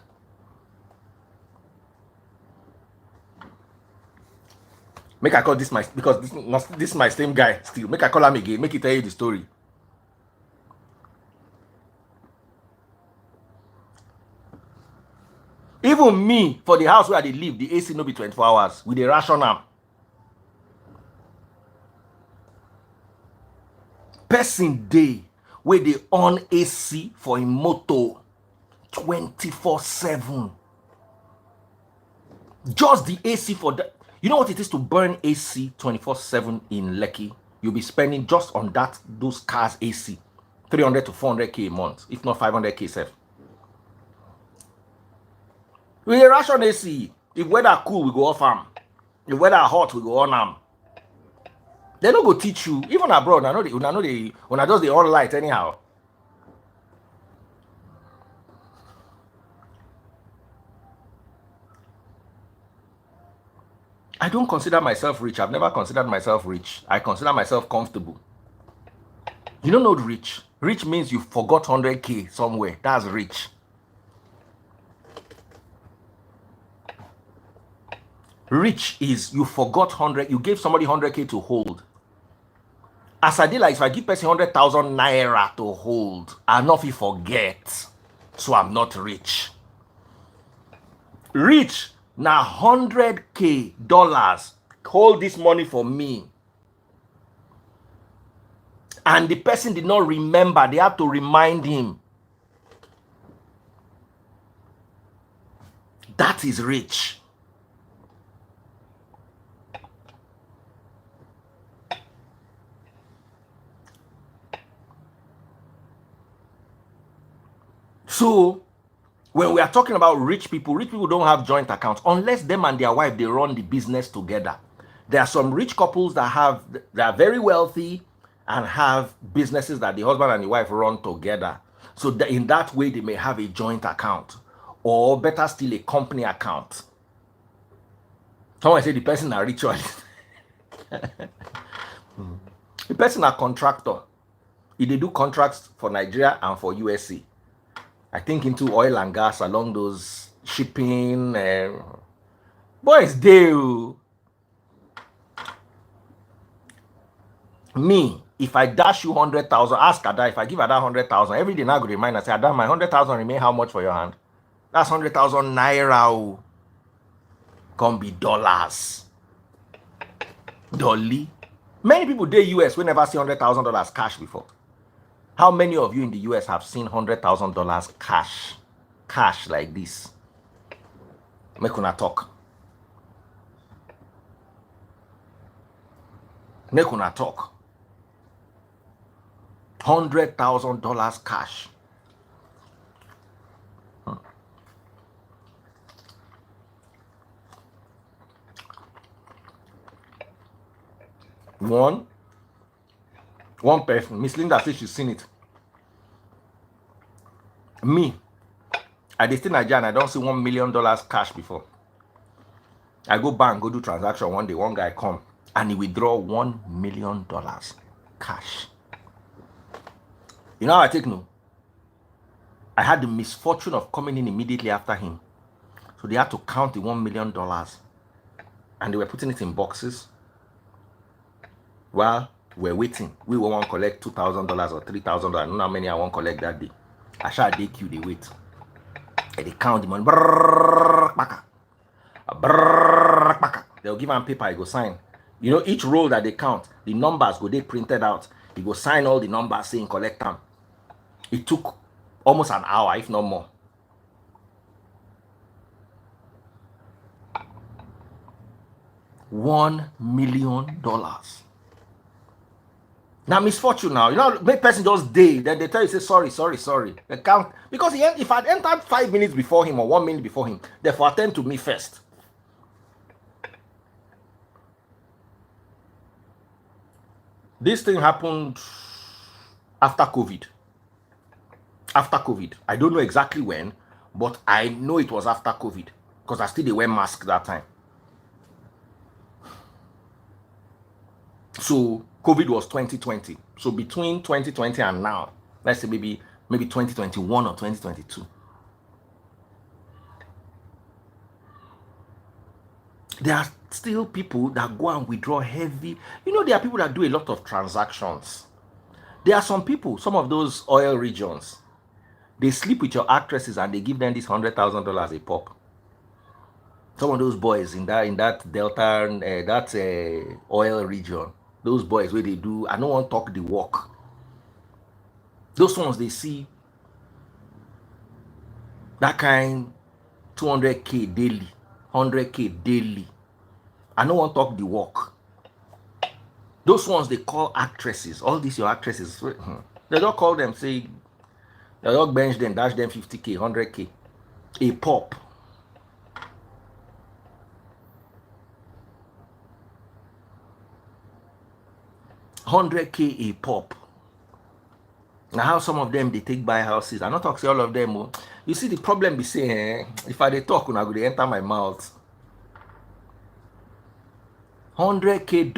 Speaker 1: Make I call this my, because this is my same guy still. Make I call him again. Make it tell you the story. Even me, for the house where they live, the AC no be 24 hours. With the ration am. Person day where they on AC for a motor 24/7. Just the AC for that. You know what it is to burn AC 24/7 in Lekki? You'll be spending just on those cars AC 300 to 400K a month, if not 500K self. We ration AC. If weather cool, we go off am. If weather hot, we go on am. They don't go teach you, even abroad. I know they when I just the on light anyhow. I don't consider myself rich. I've never considered myself rich. I consider myself comfortable. You don't know rich. Rich means you forgot 100K somewhere. That's rich. Rich is you forgot 100. You gave somebody 100K to hold. As I did, like if I give person 100,000 naira to hold, I not fit forget. So I'm not rich. Rich na $100K. Hold this money for me. And the person did not remember. They had to remind him. That is rich. So when we are talking about rich people don't have joint accounts unless them and their wife, they run the business together. There are some rich couples that are very wealthy and have businesses that the husband and the wife run together. So that in that way, they may have a joint account, or better still, a company account. Someone say the person are ritual. The person are contractor. If they do contracts for Nigeria and for USA, I think into oil and gas along those shipping. Boys, do me. If I dash you 100,000, ask Ada. If I give Ada 100,000, every day now I go remind her, say, Ada, my 100,000 remain how much for your hand? That's 100,000 naira. Can be dollars. Dolly. Many people dey US will never see $100,000 cash before. How many of you in the US have seen $100,000 cash? Cash like this. Make una talk. Make una talk. $100,000 cash. One person, Miss Linda says she's seen it. Me, I dey stay Nigeria and I don't see $1 million cash before. I go bank, go do transaction one day, one guy come and he withdraw $1 million cash. You know how I take no? I had the misfortune of coming in immediately after him. So they had to count the $1 million and they were putting it in boxes. While we're waiting, we will want to collect $2,000 or $3,000. I don't know how many I want to collect that day. I shall day queue, they wait. And they count the money. They'll give him paper, he go sign. You know, each roll that they count, the numbers go they printed out. He go sign all the numbers saying collect them. It took almost an hour, if not more. $1 million. Now misfortune now, you know, make person just day, then they tell you, say sorry. They count because if I'd entered 5 minutes before him or 1 minute before him, therefore attend to me first. This thing happened after COVID. After COVID, I don't know exactly when, but I know it was after COVID because I still didn't wear mask that time. So COVID was 2020. So between 2020 and now, let's say maybe 2021 or 2022. There are still people that go and withdraw heavy. You know, there are people that do a lot of transactions. There are some people, some of those oil regions, they sleep with your actresses and they give them this $100,000 a pop. Some of those boys in that Delta, oil region, those boys where they do, I don't want to talk the walk. Those ones they see that kind 200K daily, 100K daily. I don't want to talk the walk. Those ones they call actresses. All these your actresses. They don't call them, say, they don't bench them, dash them 50K, 100K. A pop. $100K a pop. Now how some of them they take buy houses. I'm not talking all of them. Oh. You see the problem be saying, if I they talk, I go they enter my mouth. $100K.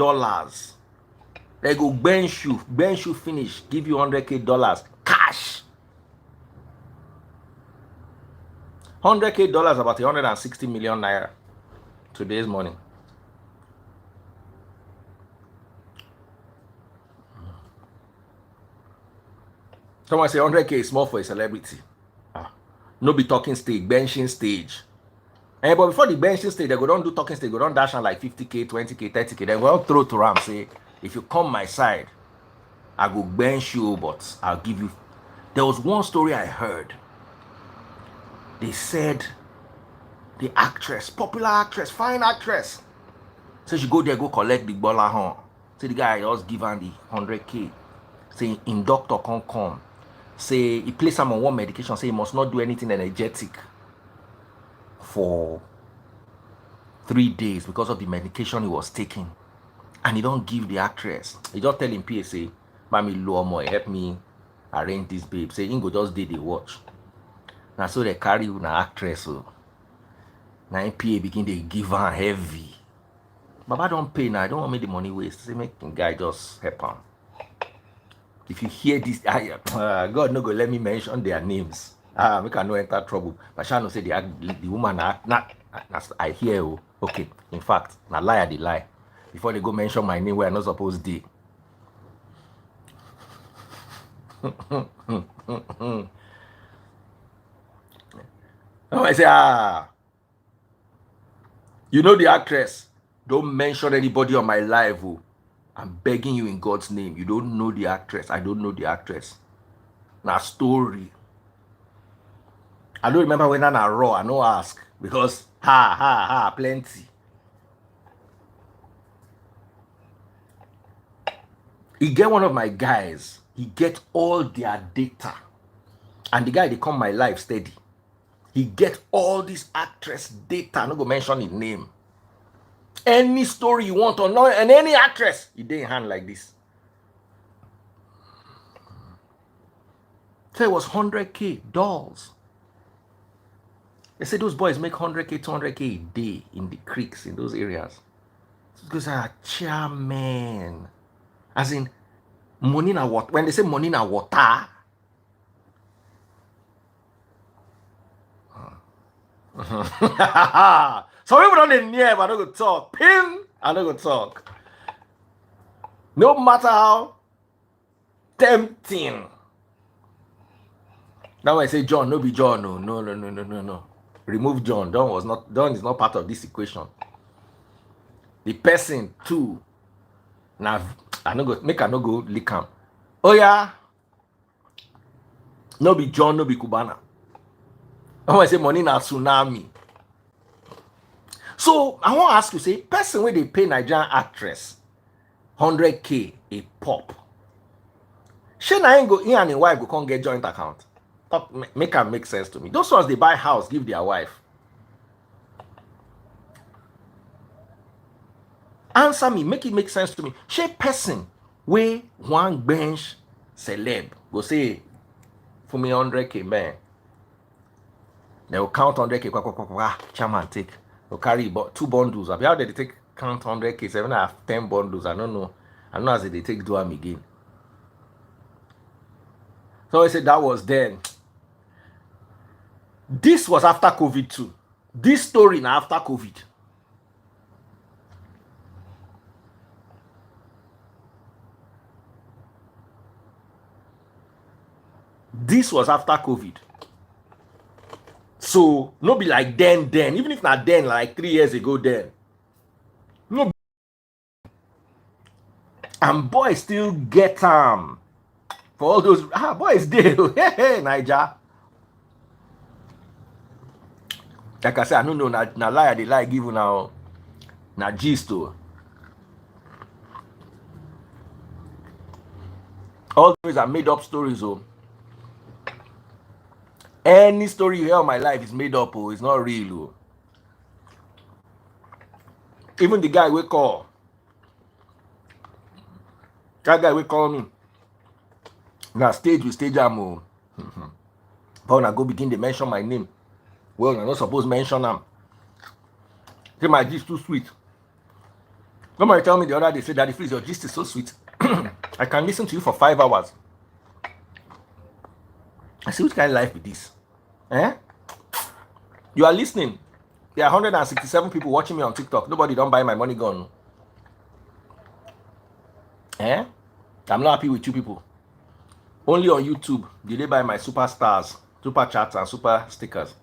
Speaker 1: They go bench you finish, give you $100K cash. $100K about 160 million naira today's money. Someone say 100K is small for a celebrity. No be talking stage, benching stage. But before the benching stage, they go don't do talking stage, go don't dash on like 50K, 20K, 30K. Then go throw to Ram, say, if you come my side, I go bench you, but I'll give you. There was one story I heard. They said the actress, popular actress, fine actress, so she go there, go collect the baller home. Say the guy just give her the 100K. Say in doctor can't come. Say he place him on one medication. Say he must not do anything energetic for 3 days because of the medication he was taking. And he don't give the actress. He just tell him PSA, Mami low more, help me arrange this babe. Say Ingo just did the watch. Now so they carry you na actress. So now PA begin they give her heavy. Baba don't pay now. I don't want me the money waste. Say make the guy just help him. If you hear this, God no go let me mention their names. Make I no enter trouble. But shall not say the woman I hear. Okay, in fact, na lie they lie. Before they go mention my name where I'm not supposed to. I say, you know the actress. Don't mention anybody on my live. I'm begging you in God's name. You don't know the actress. I don't know the actress. Now story. I don't remember when I raw. I no ask because plenty. He get one of my guys. He get all their data, and the guy they come my life steady. He get all this actress data. I'm not gonna mention his name. Any story you want or not, and any actress, he did hand like this. So it was 100K dolls. They say those boys make 100K, 200K a day in the creeks in those areas. Because chairman, as in money na water. When they say money na water, some people don't near, but I don't go talk. Pin, I don't go talk. No matter how tempting. Now I say John, no be John, no. Remove John. John is not part of this equation. The person too. Now I no go lick him. Oh yeah. No be John, no be Cubana. I want to say money na tsunami. So I want to ask you, say, person where they pay Nigerian actress 100K a pop. She na ain't go in and a wife go can't get joint account. Make her make sense to me. Those ones they buy house, give their wife. Answer me, make it make sense to me. She person where one bench celeb go say for me 100K man. They will count 100K. Chairman take. They'll carry 2 bundles. How did they take count 100K? 7 have 10 bundles. I don't know. I don't know as they take do them again. So I said that was then. This was after COVID too. This story now after COVID. This was after COVID. So, no be like then. Even if not then, like 3 years ago then. No. And boys still get for all those boys there. Hey, Niger. Like I said, I don't know na lie they lie give you now. Na gist to. All those are made up stories. Any story you hear of my life is made up. It's not real. Even the guy we call. That guy we call me. Now stage with stage am. But when I go begin to mention my name. Well, I'm not supposed to mention them. Say my gist too sweet. Somebody tell me the other day, say, Daddy, please, your gist is so sweet. I can listen to you for 5 hours. I say, which kind of life is this? You are listening. There are 167 people watching me on TikTok. Nobody don't buy my money gun. I'm not happy with you people. Only on YouTube did they buy my superstars, super chats, and super stickers.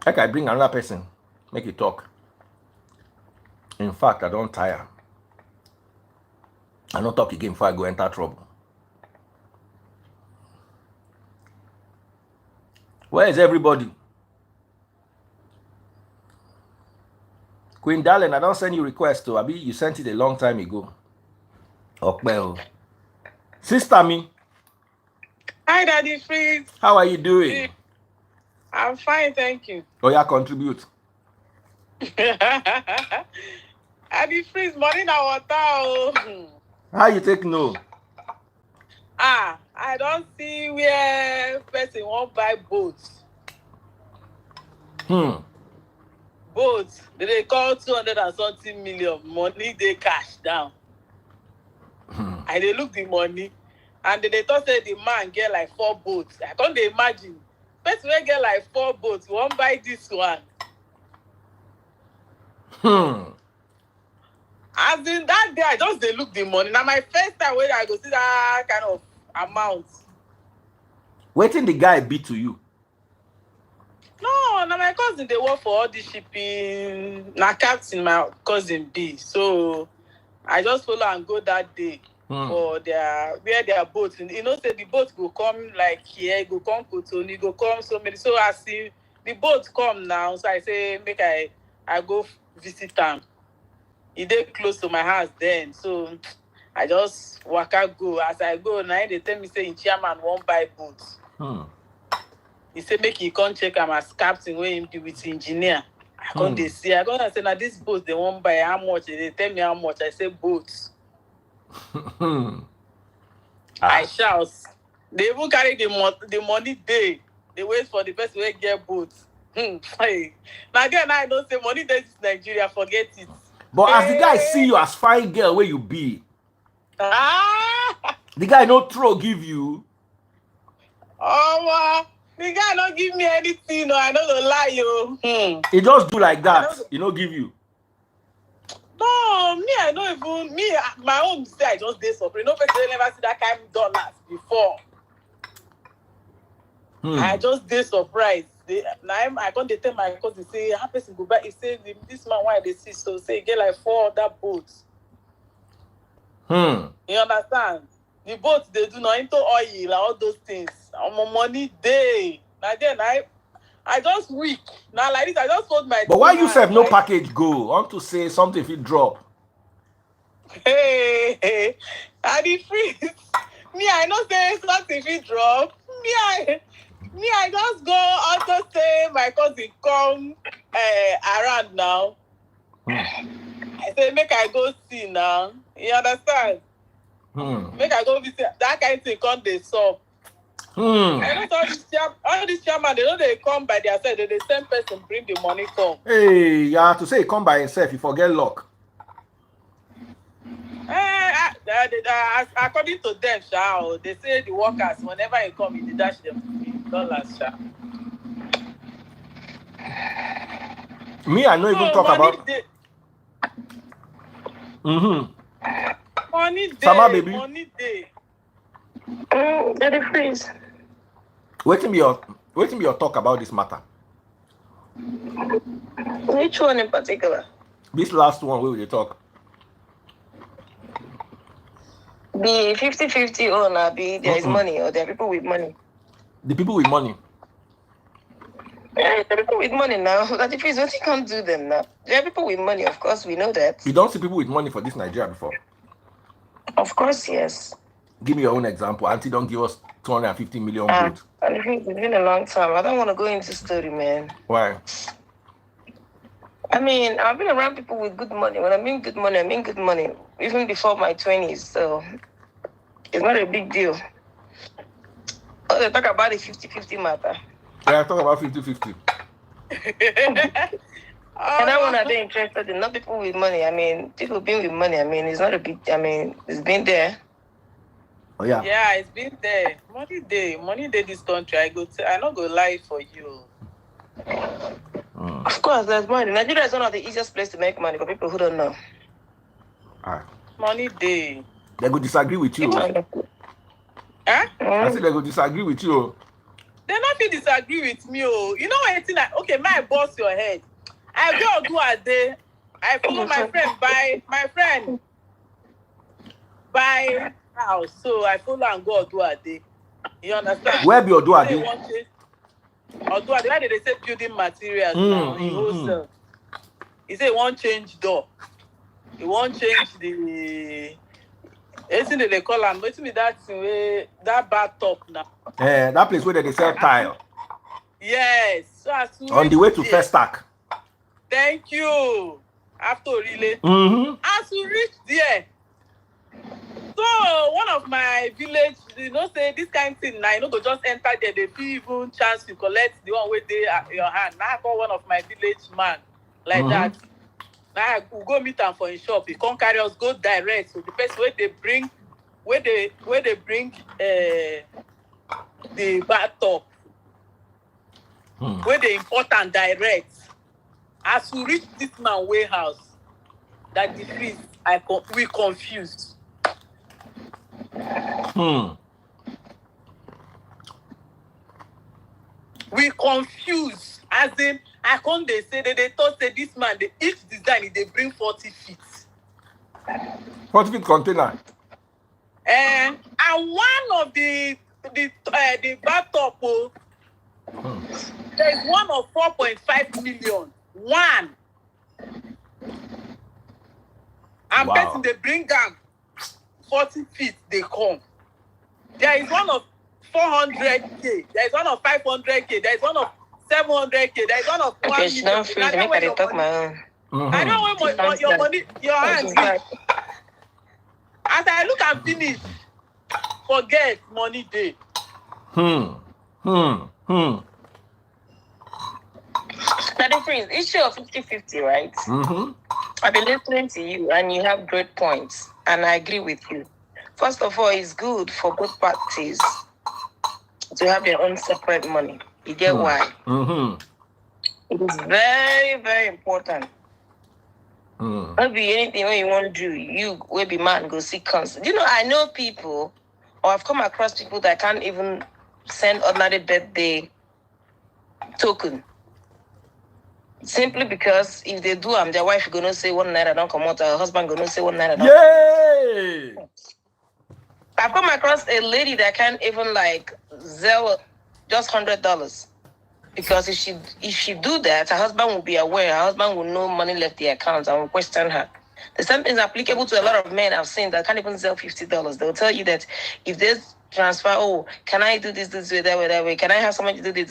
Speaker 1: Like I bring another person, make it talk. In fact, I don't tire. I don't talk again before I go enter trouble. Where is everybody? Queen Darling, I don't send you request to Abi. You sent it a long time ago. Okay. Sister me,
Speaker 4: Hi, Daddy Freeze.
Speaker 1: how are you doing?
Speaker 4: I'm fine, thank you.
Speaker 1: Oh, yeah, contribute.
Speaker 4: Daddy Freeze, money na water. Oh.
Speaker 1: How you take no?
Speaker 4: I don't see where person won't buy boats. Boats, they call 200 and something million. Money they cash down. And they look the money. And they thought say the man get like 4 boats. I can't imagine. Person will get like 4 boats. Won't buy this one. As in that day, I just they look the money. Now my first time when I go see that kind of amount.
Speaker 1: Waiting the guy be to you.
Speaker 4: No, now my cousin they work for all the shipping. Now captain my cousin B. So I just follow and go that day for their where their boats. You know, say the boat go come like here, go come Cotonou, go come so many. So I see the boat come now. So I say make I go visit them. He did close to my house then, so I just waka go. As I go, now they tell me say in chairman won't buy boats. He said make he come check am as captain when him be with engineer. I come they see. I go and say now this boat they won't buy how much. They tell me how much. I say boats. I shout. They even carry the money day. They wait for the person who get boats. Hey. Now then I don't say money there is Nigeria. Forget it.
Speaker 1: But as the guy see you as fine girl where you be, the guy no throw give you.
Speaker 4: The guy don't give me anything. No, I don't lie you.
Speaker 1: He just do like that. He no give you.
Speaker 4: No, me I don't even my own say I just dey surprised. No person never see that kind of dollars before. I just dey surprised. Now I can't tell my cousin say how person go back. He say this man why they see so say get like 4 other boats. You understand? The boats they do not into oil and all those things. Money day. Now then I just weak. Now like this I just hold my.
Speaker 1: But why you have no package go? Want to say something if you drop?
Speaker 4: Hey, I be free. Me I know say something if you drop. Me, I just go also say my cousin come around now. I say make I go see now. You understand? Make I go visit that kind of thing come they solve. I know all these chairman they know they come by themselves. They same person bring the money come.
Speaker 1: Hey, you have to say come by himself. You forget luck.
Speaker 4: According to them, they say the workers whenever you come, you dash them $50.
Speaker 1: Me, I don't even talk about.
Speaker 4: Money day,
Speaker 1: Sama, baby.
Speaker 4: money day.
Speaker 5: Daddy Freeze.
Speaker 1: Waiting be your talk about this matter.
Speaker 5: Which one in particular?
Speaker 1: This last one where we talk.
Speaker 5: The 50-50 owner, there is money, or there are people with money.
Speaker 1: The people with money.
Speaker 5: Yeah, there are people with money now. Daddy Freeze, what you can't do them now? There are people with money, of course, we know that.
Speaker 1: You don't see people with money for this Nigeria before.
Speaker 5: Of course, yes.
Speaker 1: Give me your own example. Auntie don't give us 250 million votes.
Speaker 5: Daddy Freeze, it's been a long time. I don't want to go into story, man.
Speaker 1: Why?
Speaker 5: I mean, I've been around people with good money. When I mean good money, I mean good money. Even before my 20s, so it's not a big deal. Oh, they talk about the 50-50 matter.
Speaker 1: Yeah, talk about 50-50.
Speaker 5: And I want to be interested in not people with money. I mean, people being with money, I mean, it's not a big, I mean, it's been there.
Speaker 1: Oh, yeah.
Speaker 4: Yeah, it's been there. Money day this country. I not go lie for you.
Speaker 5: Of course, there's money. Nigeria is one of the easiest places to make money for people who don't know.
Speaker 1: All right.
Speaker 4: Money day.
Speaker 1: They go disagree with you.
Speaker 4: Huh?
Speaker 1: I said they go disagree with you.
Speaker 4: They not be disagree with me. Oh, you know anything like okay, my boss your head. I go do a day. I follow my friend buy house. So I follow and go do a day. You understand?
Speaker 1: Where be Oduade?
Speaker 4: Oduade, why did they say building materials now in wholesale? He say he won't change door. He won't change the anything that they call them. Wait me that way that bathtub now.
Speaker 1: That place where they sell tile.
Speaker 4: Yes. So as
Speaker 1: on the way to first stack.
Speaker 4: Thank you. After really. As we reach there. So one of my village, you know, say this kind of thing now, you know, go just enter there, they feel even chance to collect the one way they at your hand. Now I call one of my village man like that. Now I go meet him for his shop. He can't carry us, go direct. So the person where they bring the bathtub, where they import and direct. As we reach this man warehouse, that the fees we confused. We confused. As in, I can't they say that they thought that this man, each design they bring 40 feet.
Speaker 1: 40 feet container.
Speaker 4: And one of the bathtub, there is one of 4.5 million. One. And person they bring down 40 feet, they come. There is one of 400K. There is one of 500K. There is one of 700K. There is one of 1 million.
Speaker 5: I don't want to talk my own.
Speaker 4: I don't want your money, your hands. As I look and finish, forget money day.
Speaker 5: Now the prince, issue of 50-50, right? I've been listening to you and you have great points. And I agree with you. First of all, it's good for both parties to have their own separate money. You get why? It is very, very important. Not be anything when you want to do. You will be man, go see concert. You know, I know people, or I've come across people that can't even send ordinary birthday token. Simply because if they do, their wife gonna say 1 naira don't come out, her husband gonna say 1 naira don't
Speaker 1: Yay!
Speaker 5: I've come across a lady that can't even like sell just $100. Because if she do that, her husband will be aware, her husband will know money left the account and will question her. The same thing is applicable to a lot of men I've seen that can't even sell $50. They'll tell you that if there's transfer, oh, can I do this way, that way? Can I have someone to do this?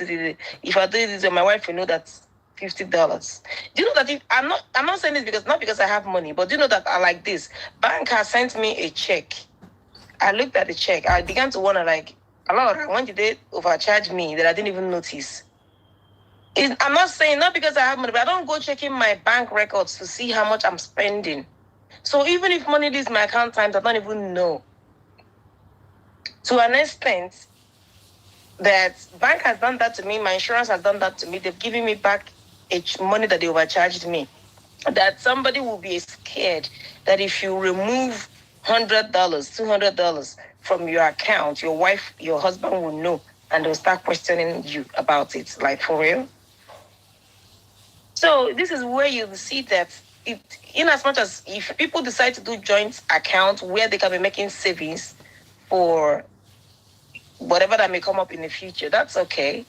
Speaker 5: If I do this, my wife will know that's $50. Do you know that I'm not saying this not because I have money, but do you know that I like this? Bank has sent me a check. I looked at the check. I began to wonder, like, when did they overcharge me that I didn't even notice? I'm not saying not because I have money, but I don't go checking my bank records to see how much I'm spending. So even if money leaves my account times, I don't even know. To an extent, that bank has done that to me, my insurance has done that to me. They've given me back money that they overcharged me. That somebody will be scared that if you remove $100, $200 from your account, your wife, your husband will know, and they'll start questioning you about it. Like, for real? So this is where you see that in as much as if people decide to do joint accounts where they can be making savings for whatever that may come up in the future, that's okay.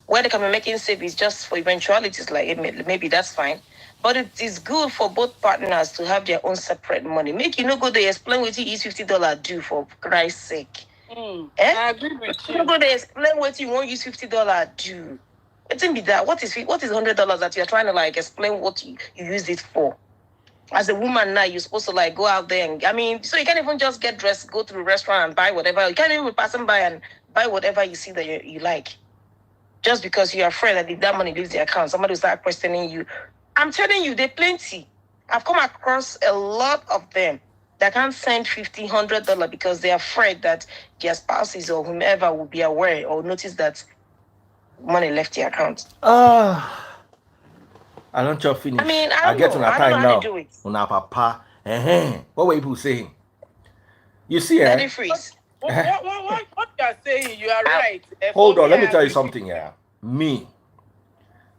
Speaker 5: Where they can be making savings just for eventualities, like maybe that's fine. But it is good for both partners to have their own separate money. Make you no go there explain what you use $50 do, for Christ's sake.
Speaker 4: I agree with you.
Speaker 5: You no go there explain what you won't use $50 do. It didn't be that. What is $100 that you're trying to like explain what you use it for? As a woman now, you're supposed to like go out there and so you can't even just get dressed, go to a restaurant and buy whatever. You can't even be passing by and buy whatever you see that you like. Just because you're afraid that if that money leaves the account, somebody will start questioning you. I'm telling you, they're plenty. I've come across a lot of them that can't send $50, $100 because they're afraid that their spouses or whomever will be aware or notice that money left the account.
Speaker 1: I don't finish.
Speaker 5: I
Speaker 1: get on a time now.
Speaker 5: Do it.
Speaker 1: Una papa, What were people saying? You see,
Speaker 5: Daddy freeze.
Speaker 4: What you are saying, you are right.
Speaker 1: Hold
Speaker 4: For
Speaker 1: on,
Speaker 4: me,
Speaker 1: let me
Speaker 4: I
Speaker 1: tell you
Speaker 4: agree with
Speaker 1: something here. Me,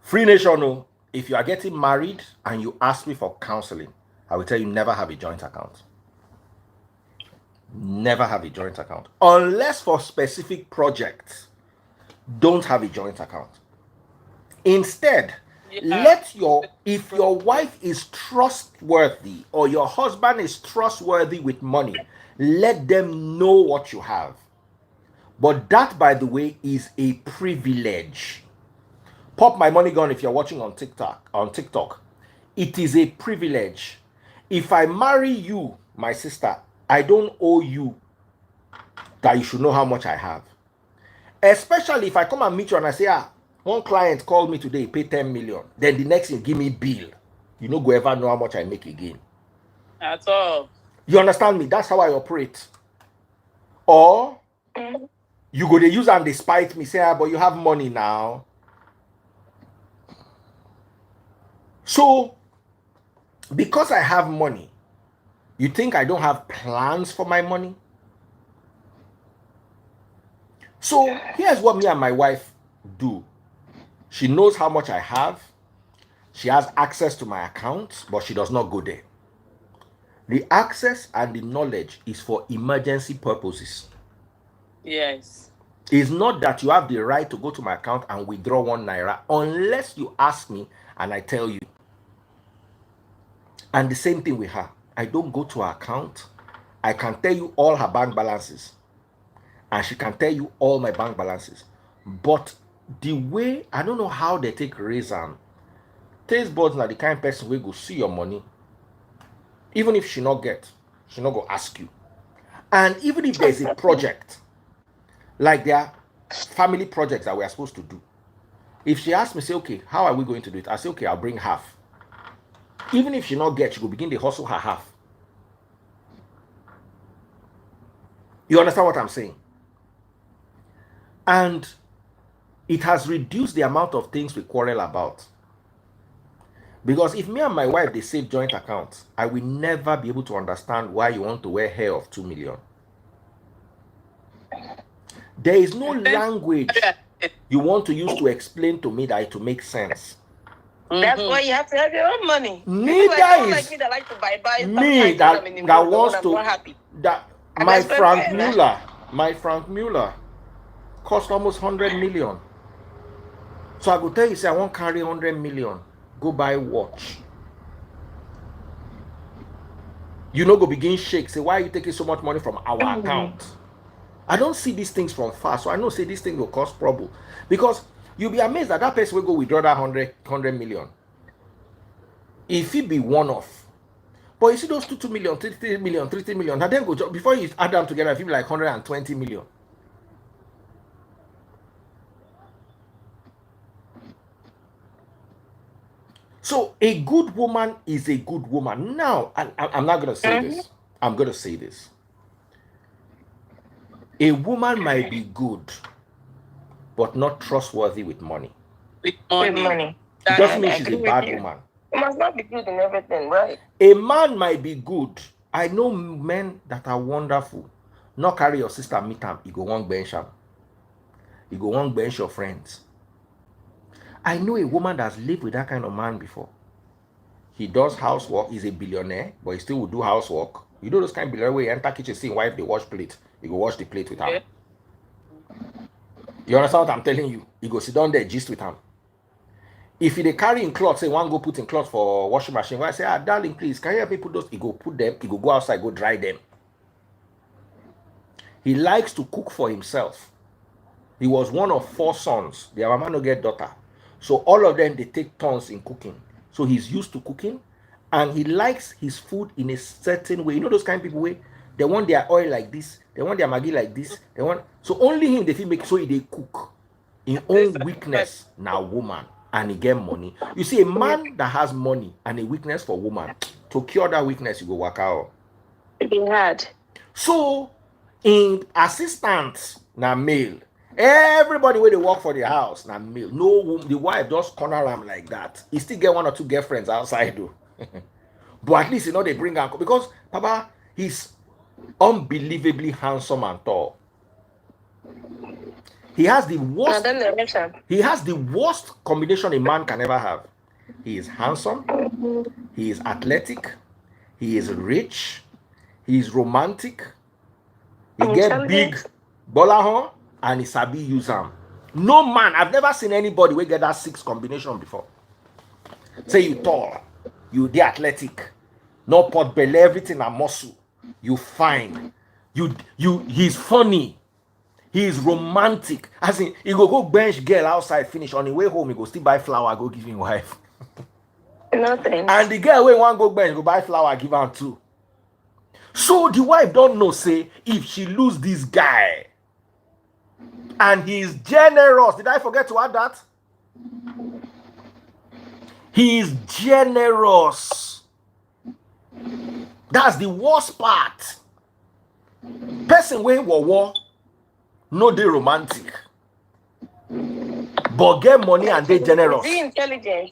Speaker 1: Free Nation, oh, if you are getting married and you ask me for counseling, I will tell you never have a joint account. Never have a joint account. Unless for specific projects, don't have a joint account. Instead,
Speaker 4: Yeah.
Speaker 1: if your wife is trustworthy or your husband is trustworthy with money, let them know what you have. But that, by the way, is a privilege. Pop my money gun if you're watching on TikTok. It is a privilege. If I marry you, my sister, I don't owe you that you should know how much I have. Especially if I come and meet you and I say, one client called me today, pay 10 million. Then the next thing, give me bill. You no go ever know how much I make again.
Speaker 4: At all.
Speaker 1: You understand me? That's how I operate. Or you go, they use and they spite me, say, but you have money now. So, because I have money, you think I don't have plans for my money? So, here's what me and my wife do. She knows how much I have. She has access to my account, but she does not go there. The access and the knowledge is for emergency purposes.
Speaker 4: Yes.
Speaker 1: It's not that you have the right to go to my account and withdraw 1 naira unless you ask me and I tell you. And the same thing with her. I don't go to her account. I can tell you all her bank balances. And she can tell you all my bank balances. But the way, I don't know how they take reason. Taste buds are the kind of person who go see your money. Even if she not go ask you. And even if there's a project, like there are family projects that we are supposed to do. If she asks me, say, okay, how are we going to do it? I say, okay, I'll bring half. Even if she not get, she will begin to hustle her half. You understand what I'm saying? And it has reduced the amount of things we quarrel about. Because if me and my wife, they save joint accounts, I will never be able to understand why you want to wear hair of 2 million. There is no language you want to use to explain to me that it will make sense.
Speaker 5: That's why you have to have your own money.
Speaker 1: Neither
Speaker 5: like,
Speaker 1: is
Speaker 5: like me that like to buy
Speaker 1: me that wants to that my Frank Mueller cost almost 100 million. So I go tell you, say I won't carry 100 million. Go buy watch. You know, go begin shake. Say, why are you taking so much money from our account? I don't see these things from far, so I know say this thing will cause trouble. Because you'll be amazed that person will go withdraw that 100 million. If it be one-off. But you see those 2 million, 3 million, 3 million, and then go before you add them together, it will be like 120 million. So a good woman is a good woman. Now, I'm not going to say this. I'm going to say this. A woman might be good, but not trustworthy with money.
Speaker 4: With
Speaker 5: money.
Speaker 4: money.
Speaker 1: It doesn't mean she's a bad woman.
Speaker 5: You must not be good in everything, right?
Speaker 1: A man might be good. I know men that are wonderful. Not carry your sister meet him. You go one bench him. You go one bench your friends. I know a woman that's lived with that kind of man before. He does housework. He's a billionaire, but he still will do housework. You know those kind of billionaire where you enter kitchen, see wife, they wash plate. You go wash the plate with him. You understand what I'm telling you? You go sit down there, gist with him. If they carry in clothes, say one go put in clothes for washing machine, where I say, darling, please, can you help me put those? He go put them, he go outside, go dry them. He likes to cook for himself. He was one of 4 sons. Their mama no get daughter. So all of them, they take turns in cooking. So he's used to cooking, and he likes his food in a certain way. You know those kind of people where they want their oil like this, they want their Maggi like this, they want, so only him they feel make so they cook. In own weakness, now woman, and he get money. You see, a man that has money and a weakness for woman, to cure that weakness, you go work out.
Speaker 5: Be hard.
Speaker 1: So in assistants, now male. Everybody where they work for the house, now male. No, the wife just corner him like that. He still get 1 or 2 girlfriends outside though. But at least you know they bring uncle because Papa, he's unbelievably handsome and tall. He has the worst. He has the worst combination a man can ever have. He is handsome. He is athletic. He is rich. He is romantic. He get big bola and he sabi use them. No man, I've never seen anybody will get that 6 combination before. Say you tall, you the athletic, no pot belly, everything a muscle. You fine. He's funny. He is romantic. As in, he go bench girl outside, finish on the way home, he go still buy flower, go give him wife.
Speaker 5: Nothing.
Speaker 1: And the girl when one go bench, go buy flower, give her too. So the wife don't know, say, if she lose this guy, and he is generous. Did I forget to add that? He is generous. That's the worst part. Person when war, no they romantic. But get money and they generous.
Speaker 5: Is he intelligent?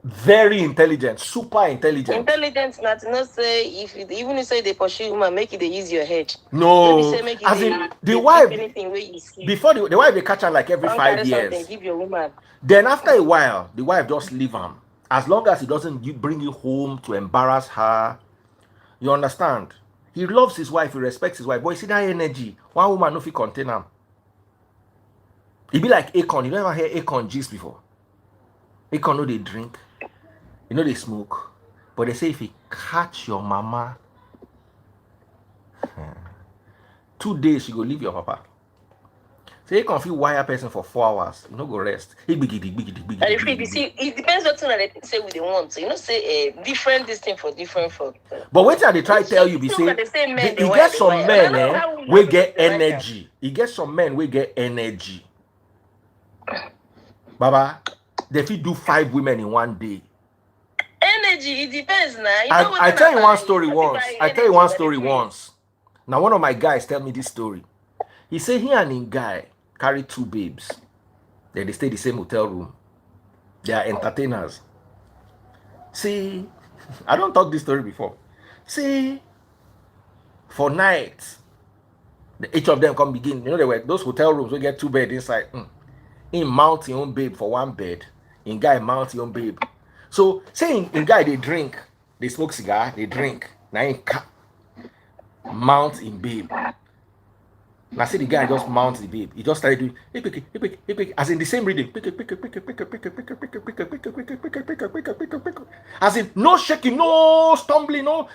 Speaker 1: Very intelligent, super intelligent.
Speaker 5: Intelligent not to not say if you, even you say they pursue woman, make it they use your head.
Speaker 1: No,
Speaker 5: Say, make it
Speaker 1: as in the wife. Before the wife they catch her like every 5 years.
Speaker 5: Give your woman.
Speaker 1: Then after a while, the wife just leave him. As long as he doesn't bring you home to embarrass her, you understand? He loves his wife, he respects his wife. But you see that energy, one woman no fit contain him. It be like Akon. You never hear Akon gist before. Akon know they drink, you know they smoke, but they say if he catch your mama, 2 days you go leave your papa. So you can feel wire person for 4 hours. You no go rest. He big.
Speaker 5: You see, it depends what they say what they want. So you know, say different this thing for different folk.
Speaker 1: But wait till they try tell you, be say he get some men we get energy. He get some men we get energy. Baba, they fit do 5 women in 1 day.
Speaker 5: Energy, it depends now.
Speaker 1: I tell you one story once. Now one of my guys tell me this story. He say he and his guy carry 2 babes. They stay the same hotel room. They are entertainers. See, I don't talk this story before. See, for night, each of them come begin. You know, they were those hotel rooms we get 2 beds inside. In mount your own babe for 1 bed. In guy mount your own babe. So say in guy they drink, they smoke cigar, they drink. Now in mount in babe. Now see the guy just mounts the babe. He just started doing as in the same reading. As in no shaking, no stumbling, no.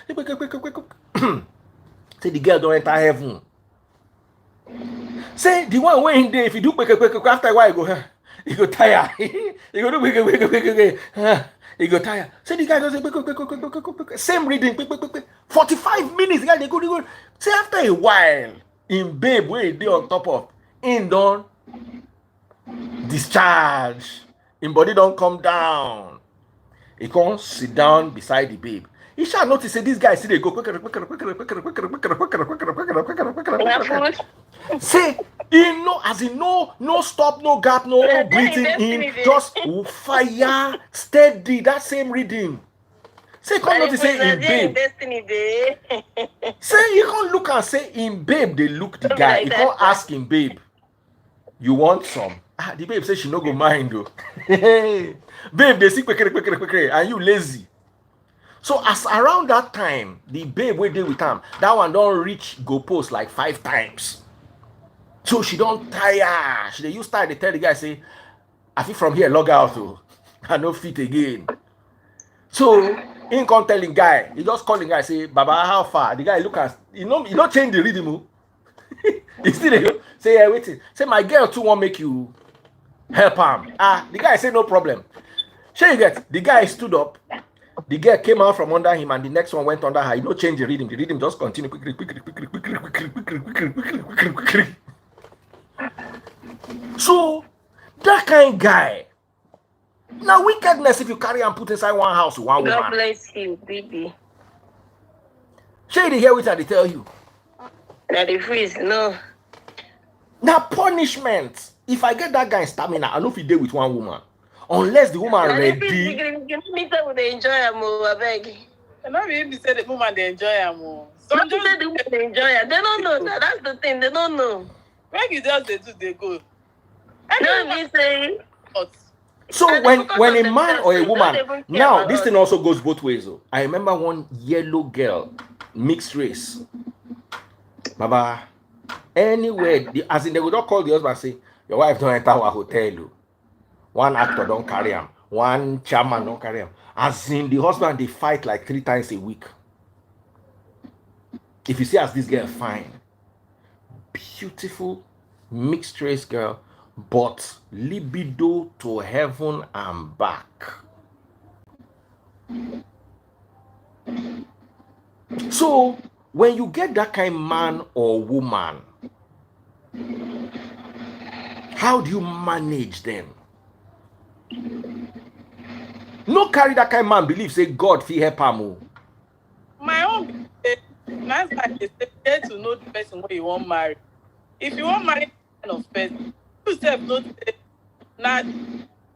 Speaker 1: Say the girl don't enter heaven. Say the one way in there, if you do after a while you go tired. You go do you go tired. Say the guy does same reading 45 minutes. The guy they go. Say after a while. In babe where they on top of in don't discharge, in body don't come down. He can't sit down beside the babe. He shall notice that this guy see they go say in no as in no stop, no gap, no breathing in, just fire steady, that same reading. Say, come notice say in babe. Say you can't look and say in babe. They look the guy. You can't ask him, babe. You want some? The babe says she no go mind though. Babe, they see quick, and you lazy. So as around that time, the babe we deal with him, that one don't reach go post like 5 times. So she don't tire. She use time. They tell the guy say, I feel from here log out though. I no fit again. So he can't tell the guy. He just call the guy say, Baba, how far? The guy look at he don't change the rhythm. He still say, yeah, wait. Say my girl too won't make you help him. The guy say no problem. Sure you get the guy stood up. The girl came out from under him and the next one went under her. He don't change the rhythm. The rhythm just continue quickly. So that kind of guy. Now wickedness if you carry and put inside one house with one woman.
Speaker 5: God bless you, baby.
Speaker 1: Shall you hear what I tell you?
Speaker 5: Now the freeze, no.
Speaker 1: Now punishment. If I get that guy in stamina, I know if he deal with one woman. Unless the woman ready.
Speaker 5: Me too, they enjoy a move, I beg.
Speaker 4: And not maybe say the woman they enjoy them.
Speaker 5: Some just say the woman they enjoy it. They don't know. That's the thing. They don't know.
Speaker 4: When you just they do, they go.
Speaker 5: No, me say.
Speaker 1: So when a man or a woman, now this thing also goes both ways. Though. I remember one yellow girl, mixed race. Baba, anywhere, as in they would not call the husband and say, your wife don't enter our hotel. One actor don't carry him. One chairman don't carry him. As in the husband, they fight like 3 times a week. If you see as this girl fine, beautiful, mixed race girl, but libido to heaven and back. So when you get that kind of man or woman, how do you manage them? No carry that kind of man believe say God fit help am.
Speaker 4: My own that's like they say to know the person who you want marry. If you want marry kind of person, you self not say now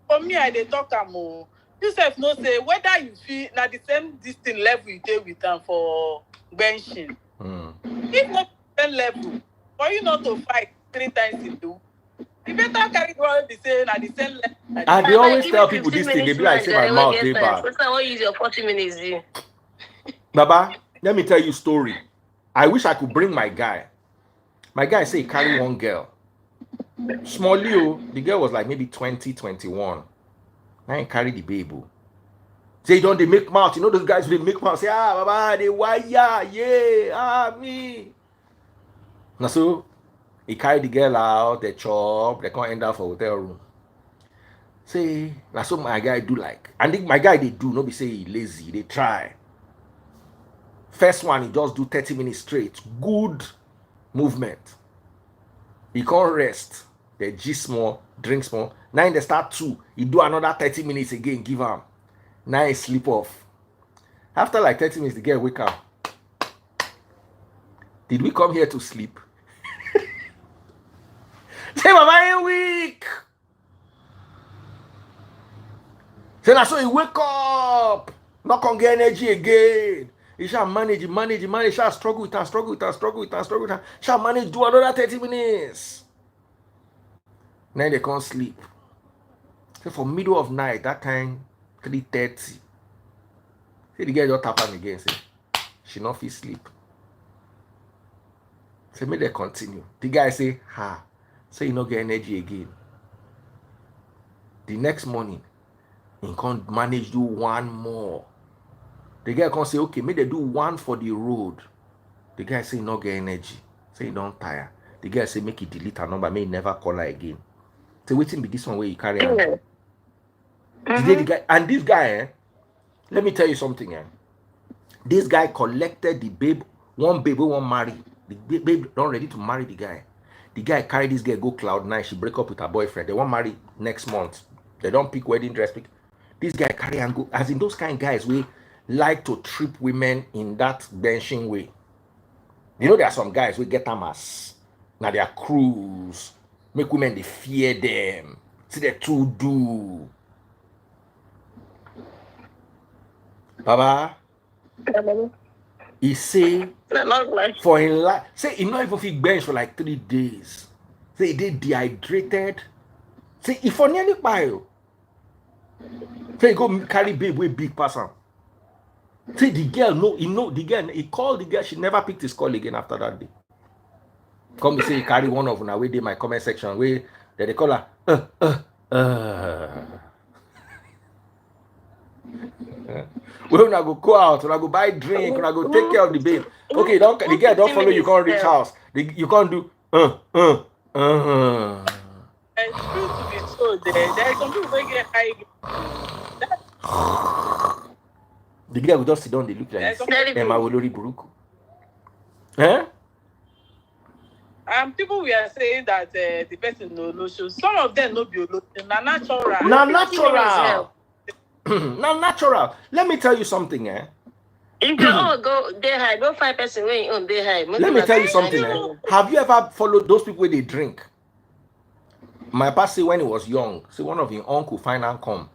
Speaker 4: for me I dey talk am o. You self not say whether you feel na the same distance level you dey with them for benching. If not the same level, for you not to fight 3 times in two. You better carry on the same at the same level.
Speaker 1: And they always tell people this thing, they be like, say my mouth they bad.
Speaker 5: What's what use your 40 minutes do?
Speaker 1: Baba, let me tell you a story. I wish I could bring my guy. My guy say he carry one girl. Small Leo, the girl was like maybe 20, 21. Now he carry the baby. Say don't they make mouth. You know those guys they make mouth. Say, Baba, they wire, yeah, me. Now so he carry the girl out, they chop, they can't end up for hotel room. Say, now so my guy do like. And my guy they do, no be say he lazy, they try. First one, he just do 30 minutes straight. Good movement. He can't rest. They G small, drink small. Now in the start 2, he do another 30 minutes again, give him. Now he sleep off. After like 30 minutes, the girl wake up. Did we come here to sleep? Say, Mama, I'm weak. Say, now so he wake up. Not gonna get energy again. He shall manage, shall struggle with her. Shall manage, do another 30 minutes. Now they can't sleep. So for middle of night, that time, 3:30. Say the girl just tap him again. Say, she not feel sleep. Say, may they continue. The guy say, say you not get energy again. The next morning, he can't manage do one more. The guy can say, okay, may they do one for the road. The guy say, no get energy. Say, you don't tire. The guy say, make it delete her number. May he never call her again. Say, waiting be this one where you carry on. The guy, and this guy, let me tell you something. This guy collected the babe, one babe who won't marry. The babe not ready to marry the guy. The guy carry this girl, go Cloud9. She break up with her boyfriend. They won't marry next month. They don't pick wedding dress. This guy carry and go. As in those kind of guys, we like to trip women in that benching way. You know, there are some guys we get them as now their crews, make women they fear them. See they too do. Baba, he say for in life, say he not even fit bench for like 3 days. Say he did dehydrated. Say if for nearly bio. Say he go carry babe with big person. Say the girl, the girl, he called the girl, she never picked his call again after that day. Come to say he carry one of them away in my comment section where they call her we wanna go out, wanna go buy drink, wanna go take care of the babe. Okay, the girl don't follow you, can't reach house. You can't do
Speaker 4: And true to be told, there are some people who get high.
Speaker 1: The girl will just sit down, they look like Emma Wolori Buruku.
Speaker 4: People were saying that the person no show. Some of them no be natural.
Speaker 1: Natural. Let me tell you something,
Speaker 5: If you all go day high, go find person when you on day high.
Speaker 1: Let me tell you something, Have you ever followed those people where they drink? My past say when he was young, say one of his uncle find and come.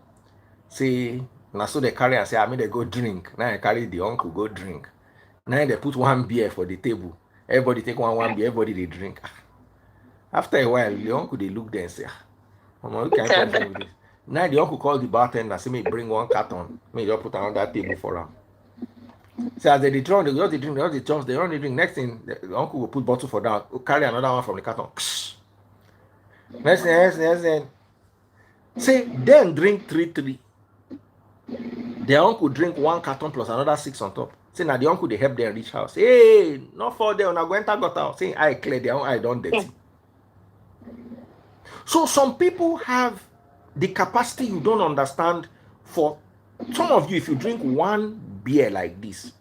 Speaker 1: Say Now so they carry and say, I mean they go drink. Now I carry the uncle go drink. Now they put one beer for the table. Everybody take one beer, everybody they drink. After a while, the uncle they look there and say, you can't come with this. Now the uncle called the bartender and say, me bring one carton. Me just put on that table for him. So as they drink, they just drink, they only drink. Next thing, the uncle will put bottle for that, carry another one from the carton. Next thing. Say, then drink 3. The uncle drink 1 carton plus another 6 on top. Say, now the uncle they help them reach house. Hey, not for them, now go enter got out. Say, I clear their own eye, don't dirty. So some people have the capacity you don't understand. For some of you, if you drink 1 beer like this,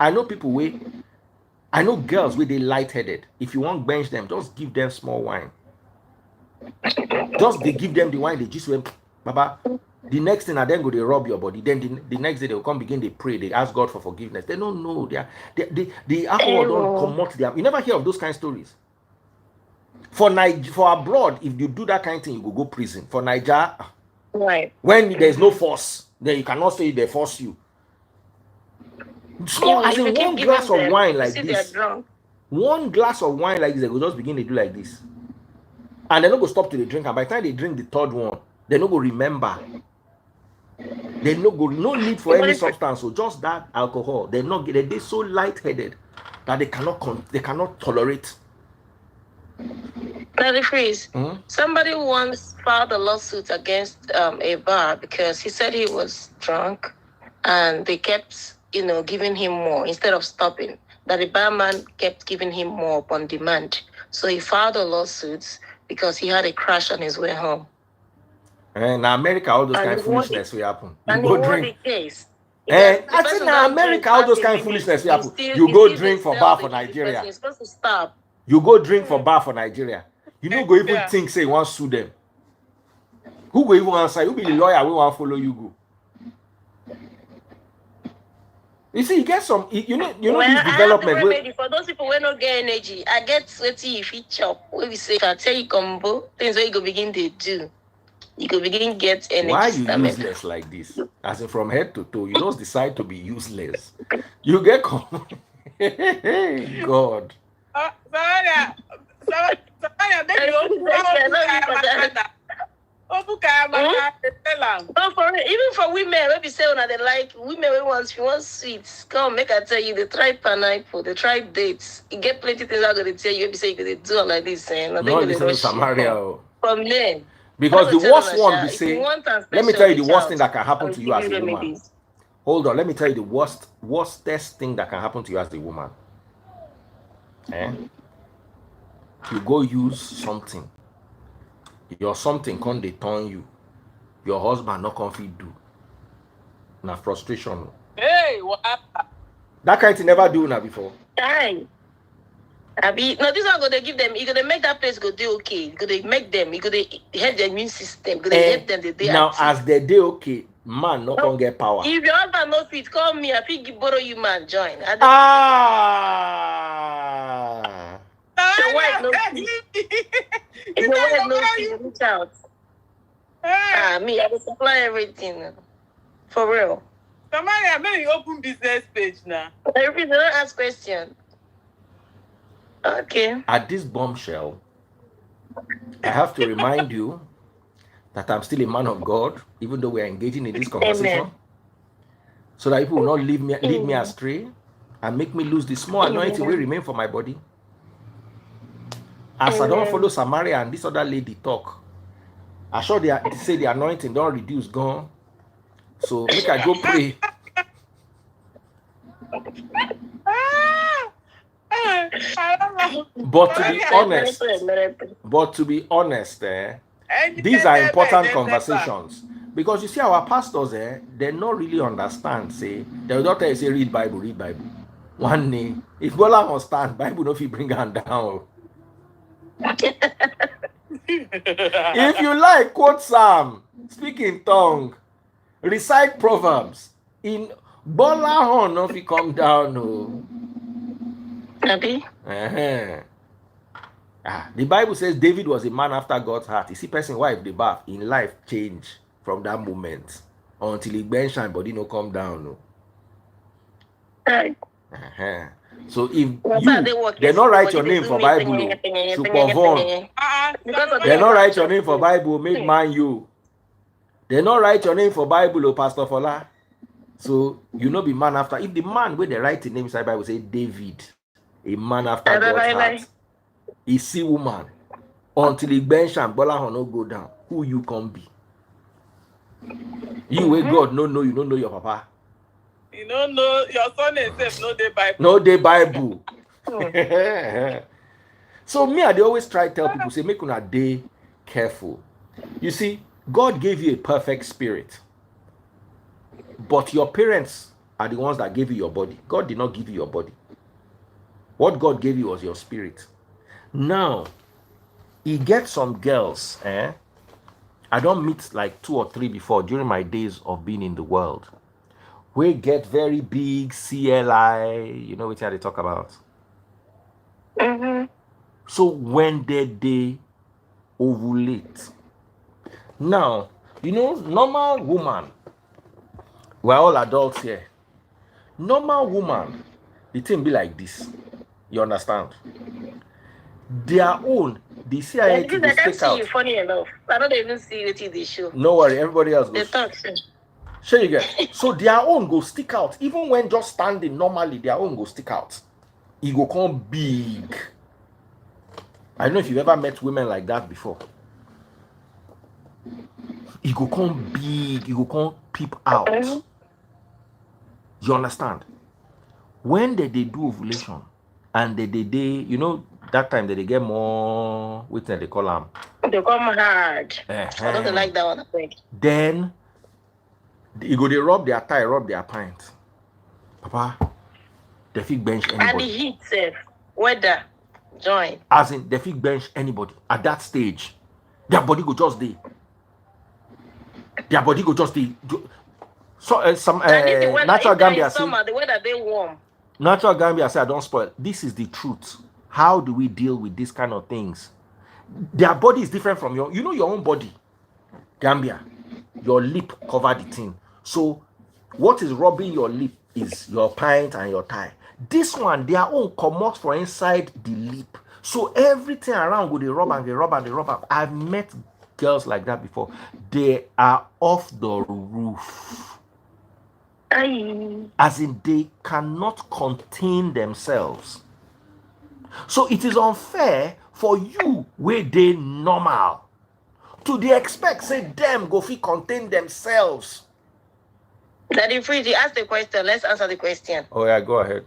Speaker 1: I know girls with they lightheaded. If you want bench them, just give them small wine. Just they give them the wine, they just went, Baba. The next thing, I then go they rub your body. Then the next day they will come begin, they pray, they ask God for forgiveness. They don't know. The alcohol don't come out them. You never hear of those kind of stories. For abroad, if you do that kind of thing, you go prison. For Niger,
Speaker 5: right.
Speaker 1: When there's no force, then you cannot say they force you. So as in 1 glass of wine like this, 1 glass of wine like this, they will just begin to do like this. And they don't go stop to the drink. And by the time they drink the 3rd one, they don't go remember. They no need for any substance, so just that alcohol. They're so lightheaded that they cannot tolerate.
Speaker 5: Now the freeze. Somebody once filed a lawsuit against a bar because he said he was drunk, and they kept, giving him more instead of stopping. That the barman kept giving him more upon demand. So he filed a lawsuit because he had a crash on his way home.
Speaker 1: And in America, all those kind of foolishness will happen. You
Speaker 5: and
Speaker 1: go drink.
Speaker 5: I
Speaker 1: think in America, all those kind of foolishness will happen. You go drink for bar for Nigeria.
Speaker 5: You're supposed to stop.
Speaker 1: You go drink for bar for Nigeria. You don't go even think, say, you want to sue them. Who go even answer? Who be the lawyer? We want to follow you go. You see, you get some, this development.
Speaker 5: For those people who don't get energy, I get sweaty if you chop. When we say, I tell you combo, things where you go begin to do. You could begin get energy.
Speaker 1: Why are you useless like this? As in from head to toe, you just decide to be useless. You get God.
Speaker 5: Even for women, maybe say when they like women, we want sweets. Come, make I tell you, they try pineapple, they try dates. You get plenty things I'm gonna tell you. Maybe say you could do like this, and
Speaker 1: no, listen to Samaria.
Speaker 5: From there.
Speaker 1: Because the worst one be say, let me tell you the worst thing that can happen to you as a woman. Hold on, let me tell you the worstest thing that can happen to you as a woman. You go use something. Your something can't they turn you. Your husband not confident do. Na frustration.
Speaker 4: Hey, what?
Speaker 1: That kind of never do now before.
Speaker 5: Time. No, this one gonna give them. You gonna make that place go do okay. You gonna make them. You gonna help their immune system. You gonna help them the day.
Speaker 1: Now, as they do okay, man not gonna get power.
Speaker 5: If your husband no fit, call me. I think borrow you man join. Your wife no fit. If your wife no fit, reach out. Me, I will supply everything. For real.
Speaker 4: Somebody, I'm going to open business page now.
Speaker 5: Everything, don't ask questions. Okay.
Speaker 1: At this bombshell, I have to remind you that I'm still a man of God, even though we are engaging in this conversation.
Speaker 5: Amen.
Speaker 1: So that people will not lead me astray and make me lose the small anointing will remain for my body. As I don't follow Samaria and this other lady talk, I sure they say the anointing don't reduce, gone. So make I go pray. But to be honest, these are important conversations. Because you see, our pastors, they not really understand. Say, they will not tell you, say, read Bible. One day, if Bola must stand, Bible no fit bring her down. If you like, quote Psalm, speak in tongue, recite Proverbs. In Bola horn no fit come down. No.
Speaker 5: Abi?
Speaker 1: The Bible says David was a man after God's heart. You see, person wife the bath in life change from that moment until he bench and body no come down. No.
Speaker 5: Right.
Speaker 1: So if
Speaker 5: That's how they work.
Speaker 1: they not write your
Speaker 5: They
Speaker 1: name
Speaker 5: do
Speaker 1: for
Speaker 5: me
Speaker 1: Bible, Super Von.
Speaker 5: Because of
Speaker 1: They not write your name for Bible, make man you. They not write your name for Bible, Pastor Fola. So you know be man after. If the man where they write the name inside Bible say David, a man after God's heart, he see woman until he bench and Bola no go down. Who you can be? You where God no know you don't know your papa.
Speaker 4: You don't know your son himself, no day Bible.
Speaker 1: No day Bible. So me, I always try to tell people, say, make una day careful. You see, God gave you a perfect spirit. But your parents are the ones that gave you your body. God did not give you your body. What God gave you was your spirit. Now, he gets some girls, I don't meet like 2 or 3 before during my days of being in the world. We get very big CLI, you know what they talk about. So when they ovulate. Now, you know, normal woman, we're all adults here. Normal woman, the thing be like this. You understand? Their own, the CIA to
Speaker 5: I can't
Speaker 1: stick out.
Speaker 5: see you, funny enough. I don't even see what they show.
Speaker 1: No worry, everybody else goes.
Speaker 5: They talk.
Speaker 1: Sure you get. So their own go stick out. Even when just standing normally, their own go stick out. It go come big. I don't know if you've ever met women like that before. It go come big. It go come peep out. You understand? When they do ovulation and they you know, that time they get more, what they call them?
Speaker 5: They come hard. I don't like that one, I think.
Speaker 1: Then you go they rub their thigh, rub their pint. Papa, they fit bench anybody.
Speaker 5: And the heat, weather, join.
Speaker 1: As in, they fit bench anybody at that stage. Their body go just day. Their body go just day. So some natural Gambia say
Speaker 5: the weather they warm.
Speaker 1: Natural Gambia say I don't spoil. This is the truth. How do we deal with these kind of things? Their body is different from your. You know your own body. Gambia, your lip cover the thing. So what is rubbing your lip is your pint and your thigh. This one, their own come out from inside the lip. So everything around go they rub and they rub and they rub. I've met girls like that before. They are off the roof. As in they cannot contain themselves. So it is unfair for you where they normal to the expect say them go fit contain themselves.
Speaker 5: Daddy Freeze, ask the question. Let's answer the question.
Speaker 1: Oh yeah, go ahead.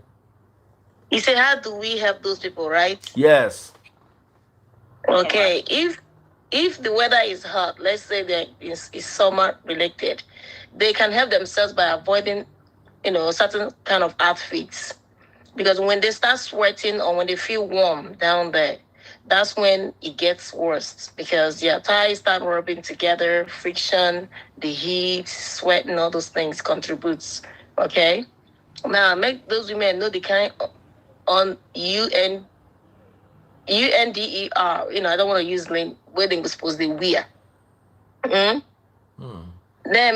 Speaker 5: You say, how do we help those people, right?
Speaker 1: Yes.
Speaker 5: Okay. If the weather is hot, let's say that is summer related, they can help themselves by avoiding, certain kind of outfits. Because when they start sweating or when they feel warm down there, that's when it gets worse. Because their thighs start rubbing together, friction, the heat, sweat, and all those things contributes. Okay? Now, make those women know the kind on UNDER. I don't want to use where they were supposed to wear. Then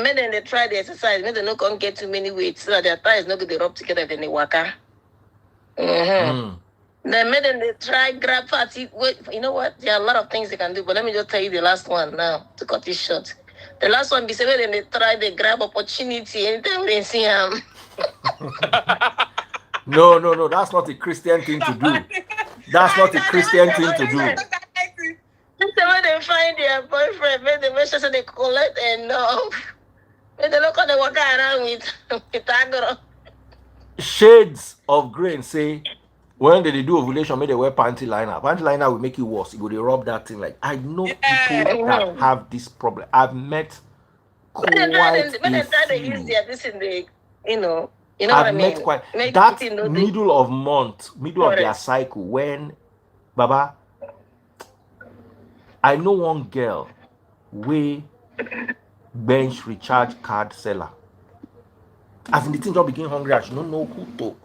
Speaker 5: when they try the exercise, when they not gonna get too many weights, so that their thighs not going to rub together, then they waka. Then when they try grab party. Wait, you know what? There are a lot of things they can do, but let me just tell you the last one now to cut it short. The last one, be say when they try they grab opportunity anytime they see them.
Speaker 1: No, that's not a Christian thing to do. That's not a Christian thing to do.
Speaker 5: When they find their boyfriend, when they make sure they collect enough, when they look on the walk around with agro.
Speaker 1: Shades of Grain say when they do ovulation, may they wear panty liner. Panty liner will make it worse. It will they rub that thing like. I know people that have this problem. I've met quite
Speaker 5: when they try to use their this in the, what I mean?
Speaker 1: That middle of their cycle when, Baba, I know one girl we bench recharge card seller. As in the thing just begin hungry, I don't know who to.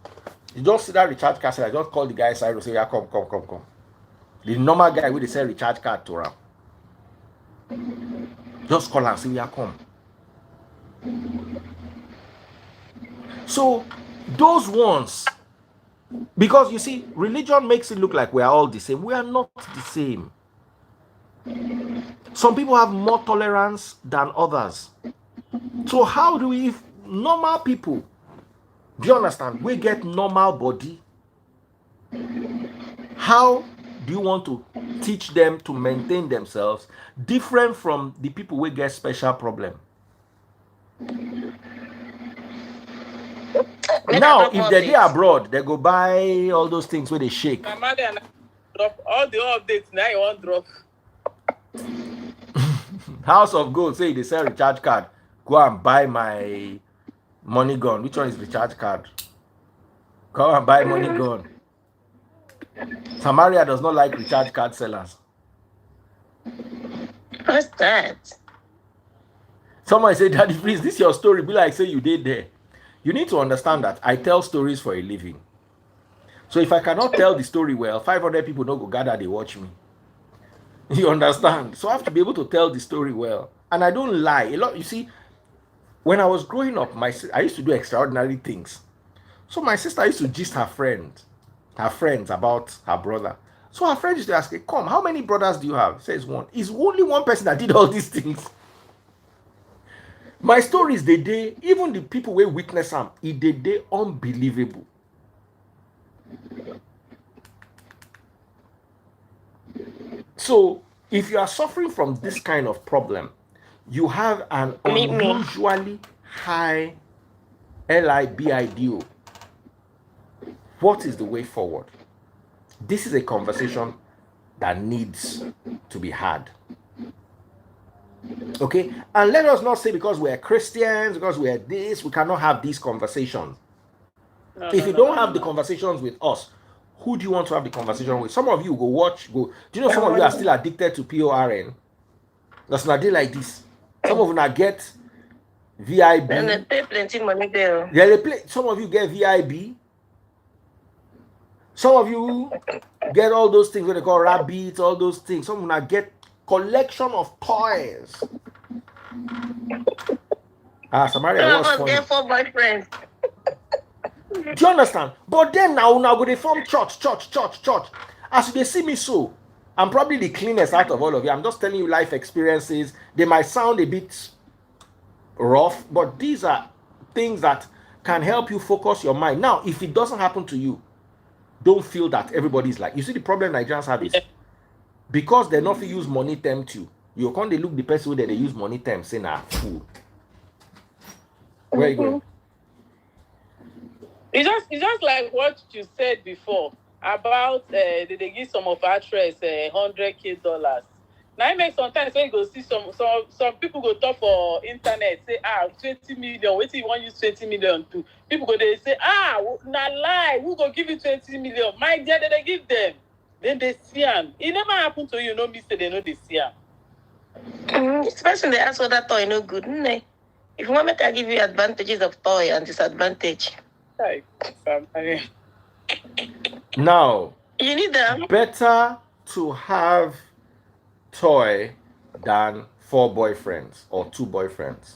Speaker 1: You just see that recharge card seller, just call the guy side and say, yeah, come. The normal guy with the sell recharge card to him. Just call and say, yeah, come. So those ones, because you see, religion makes it look like we are all the same. We are not the same. Some people have more tolerance than others. So how do we, if normal people, do you understand, we get normal body, how do you want to teach them to maintain themselves different from the people who get special problem? Now if they're there abroad, they go buy all those things where they shake.
Speaker 4: My mother and I drop all the updates now. You want drop
Speaker 1: House of Gold say they sell recharge card. Go and buy my money gun. Which one is recharge card? Go and buy money gun. Samaria does not like recharge card sellers.
Speaker 5: What's that?
Speaker 1: Someone say, Daddy, please, this is your story. Be like, say you did there. You need to understand that I tell stories for a living. So if I cannot tell the story well, 500 people don't go gather, they watch me. You understand? So I have to be able to tell the story well. And I don't lie. A lot, you see, when I was growing up, I used to do extraordinary things. So my sister used to gist her friends about her brother. So her friend used to ask her, come, how many brothers do you have? Says one. It's only one person that did all these things. My stories, they even the people who witness them, they unbelievable. So if you are suffering from this kind of problem, you have an unusually high libido. What is the way forward? This is a conversation that needs to be had. Okay, and let us not say because we're Christians, because we're this, we cannot have these conversations. If you don't have the conversations with us, who do you want to have the conversation with? Some of you go. Do you know some of you are still addicted to PORN? That's not day like this. Some of you now get VIB.
Speaker 5: And they pay plenty money there.
Speaker 1: Yeah, they play. Some of you get VIB. Some of you get all those things what they call rabbits, all those things. Some of you now get collection of toys. Samaria was funny.
Speaker 5: Get 4 boyfriends.
Speaker 1: Do you understand? But then now go they form church. As they see me so, I'm probably the cleanest out of all of you. I'm just telling you life experiences. They might sound a bit rough, but these are things that can help you focus your mind. Now, if it doesn't happen to you, don't feel that everybody's like. You see the problem Nigerians have is because they not use money tempt you. You can't they look the person who they use money tempt say nah fool. Where you going?
Speaker 4: It's just like what you said before about they give some of actress $100K. Now it makes sometimes when you go see some people go talk for internet say 20 million. What do you want use 20 million to? People go they say na lie. Who go give you 20 million? My dear, they give them. Then they see them. It never happened to you. No me say they know they see them.
Speaker 5: Especially they ask for that toy no good. If you want me to give you advantages of toy and disadvantage.
Speaker 1: Now
Speaker 5: you need them.
Speaker 1: Better to have toy than 4 boyfriends or 2 boyfriends.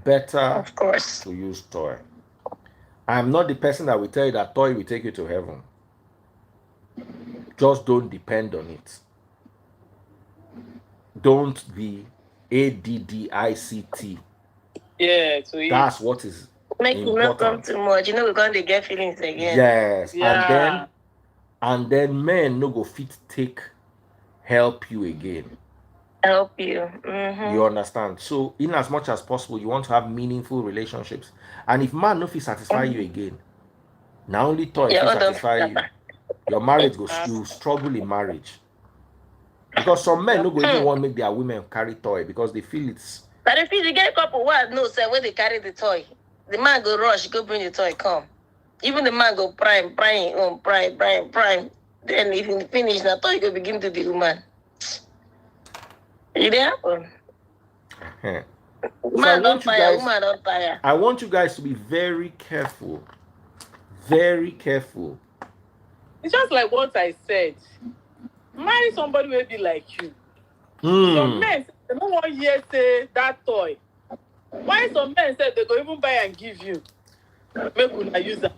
Speaker 1: Better,
Speaker 5: of course,
Speaker 1: to use toy. I'm not the person that will tell you that toy will take you to heaven. Just don't depend on it. Don't be ADDICT.
Speaker 4: Yeah,
Speaker 1: that's what is
Speaker 5: make you not come too much. We're going to get feelings again.
Speaker 1: Yes,
Speaker 4: yeah.
Speaker 1: and then men no go fit take help you again.
Speaker 5: Help you.
Speaker 1: You understand? So in as much as possible, you want to have meaningful relationships. And if man no fit satisfy you again, now only toy fit satisfy you. Your marriage goes you struggle in marriage. Because some men no go even want to make their women carry toy because they feel it's.
Speaker 5: But if you get a couple words, no, sir, when they carry the toy, the man go rush, go bring the toy, come. Even the man go prime. Then if you finish, the toy go begin to the woman. It happen. Man don't tire, woman don't tire.
Speaker 1: I want you guys to be very careful. Very careful.
Speaker 4: It's just like what I said. Marry somebody who will be like you. Some men, they don't want to hear say that toy. Why some men said they go even buy and give you? Make una use them.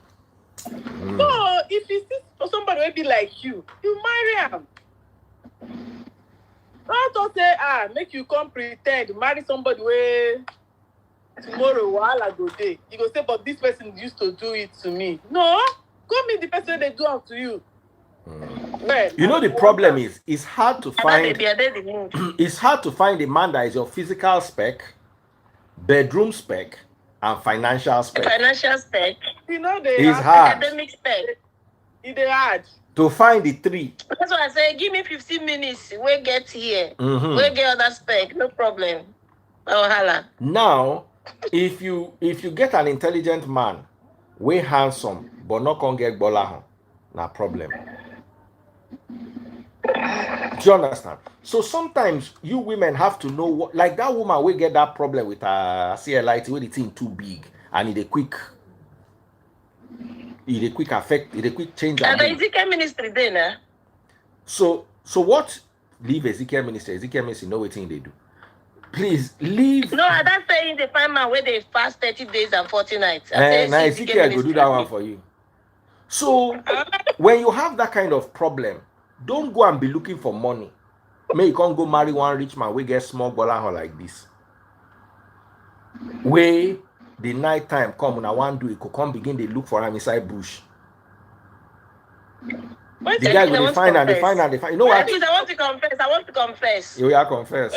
Speaker 4: So if you see somebody will be like you marry him. Don't say make you come pretend marry somebody where tomorrow wahala go day. You go say, but this person used to do it to me. No, go meet the person they do it to you.
Speaker 1: Well, you know the problem is it's hard to find. It's hard to find a man that is your physical spec, bedroom spec, and financial spec.
Speaker 5: Financial spec.
Speaker 4: You know they
Speaker 1: it's hard.
Speaker 5: Academic spec.
Speaker 4: It's hard
Speaker 1: to find the three.
Speaker 5: That's why I say, give me 15 minutes. We get here. We get other spec. No problem. Oh, hala.
Speaker 1: Now, if you get an intelligent man, we handsome, but not can get bola, no problem. Do you understand? So sometimes you women have to know what, like that woman will get that problem with her CLIT when the thing too big and it a quick effect, it a quick change.
Speaker 5: And the Ezekiel ministry then,
Speaker 1: So what leave Ezekiel ministry know what thing they do. Please leave.
Speaker 5: No, I don't saying the find man where they fast 30 days and 40 nights.
Speaker 1: Now Ezekiel go do that one for you. So when you have that kind of problem, don't go and be looking for money. May you can't go marry one rich man, we get small baller like this. Where the night time come, and I want to do it, could come begin to look for him inside bush. The guy will find and they find. You know what?
Speaker 5: I want to confess.
Speaker 1: You are confess.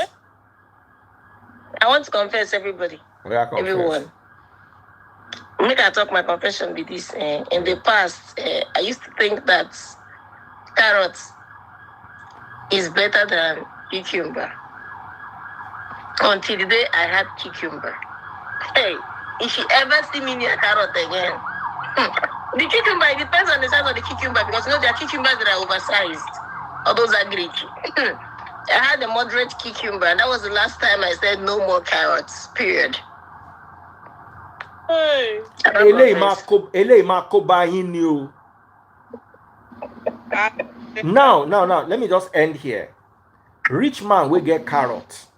Speaker 5: I want to confess everybody. Everyone. Make I talk my confession with this. In the past, I used to think that carrots is better than cucumber. Until the day I had cucumber. Hey, if you ever see me near carrot again, the cucumber, it depends on the size of the cucumber, because you know there are cucumbers that are oversized, or those are Greek. I had a moderate cucumber, and that was the last time I said no more carrots, period.
Speaker 4: Hey.
Speaker 1: Now, let me just end here. Rich man will get carrots.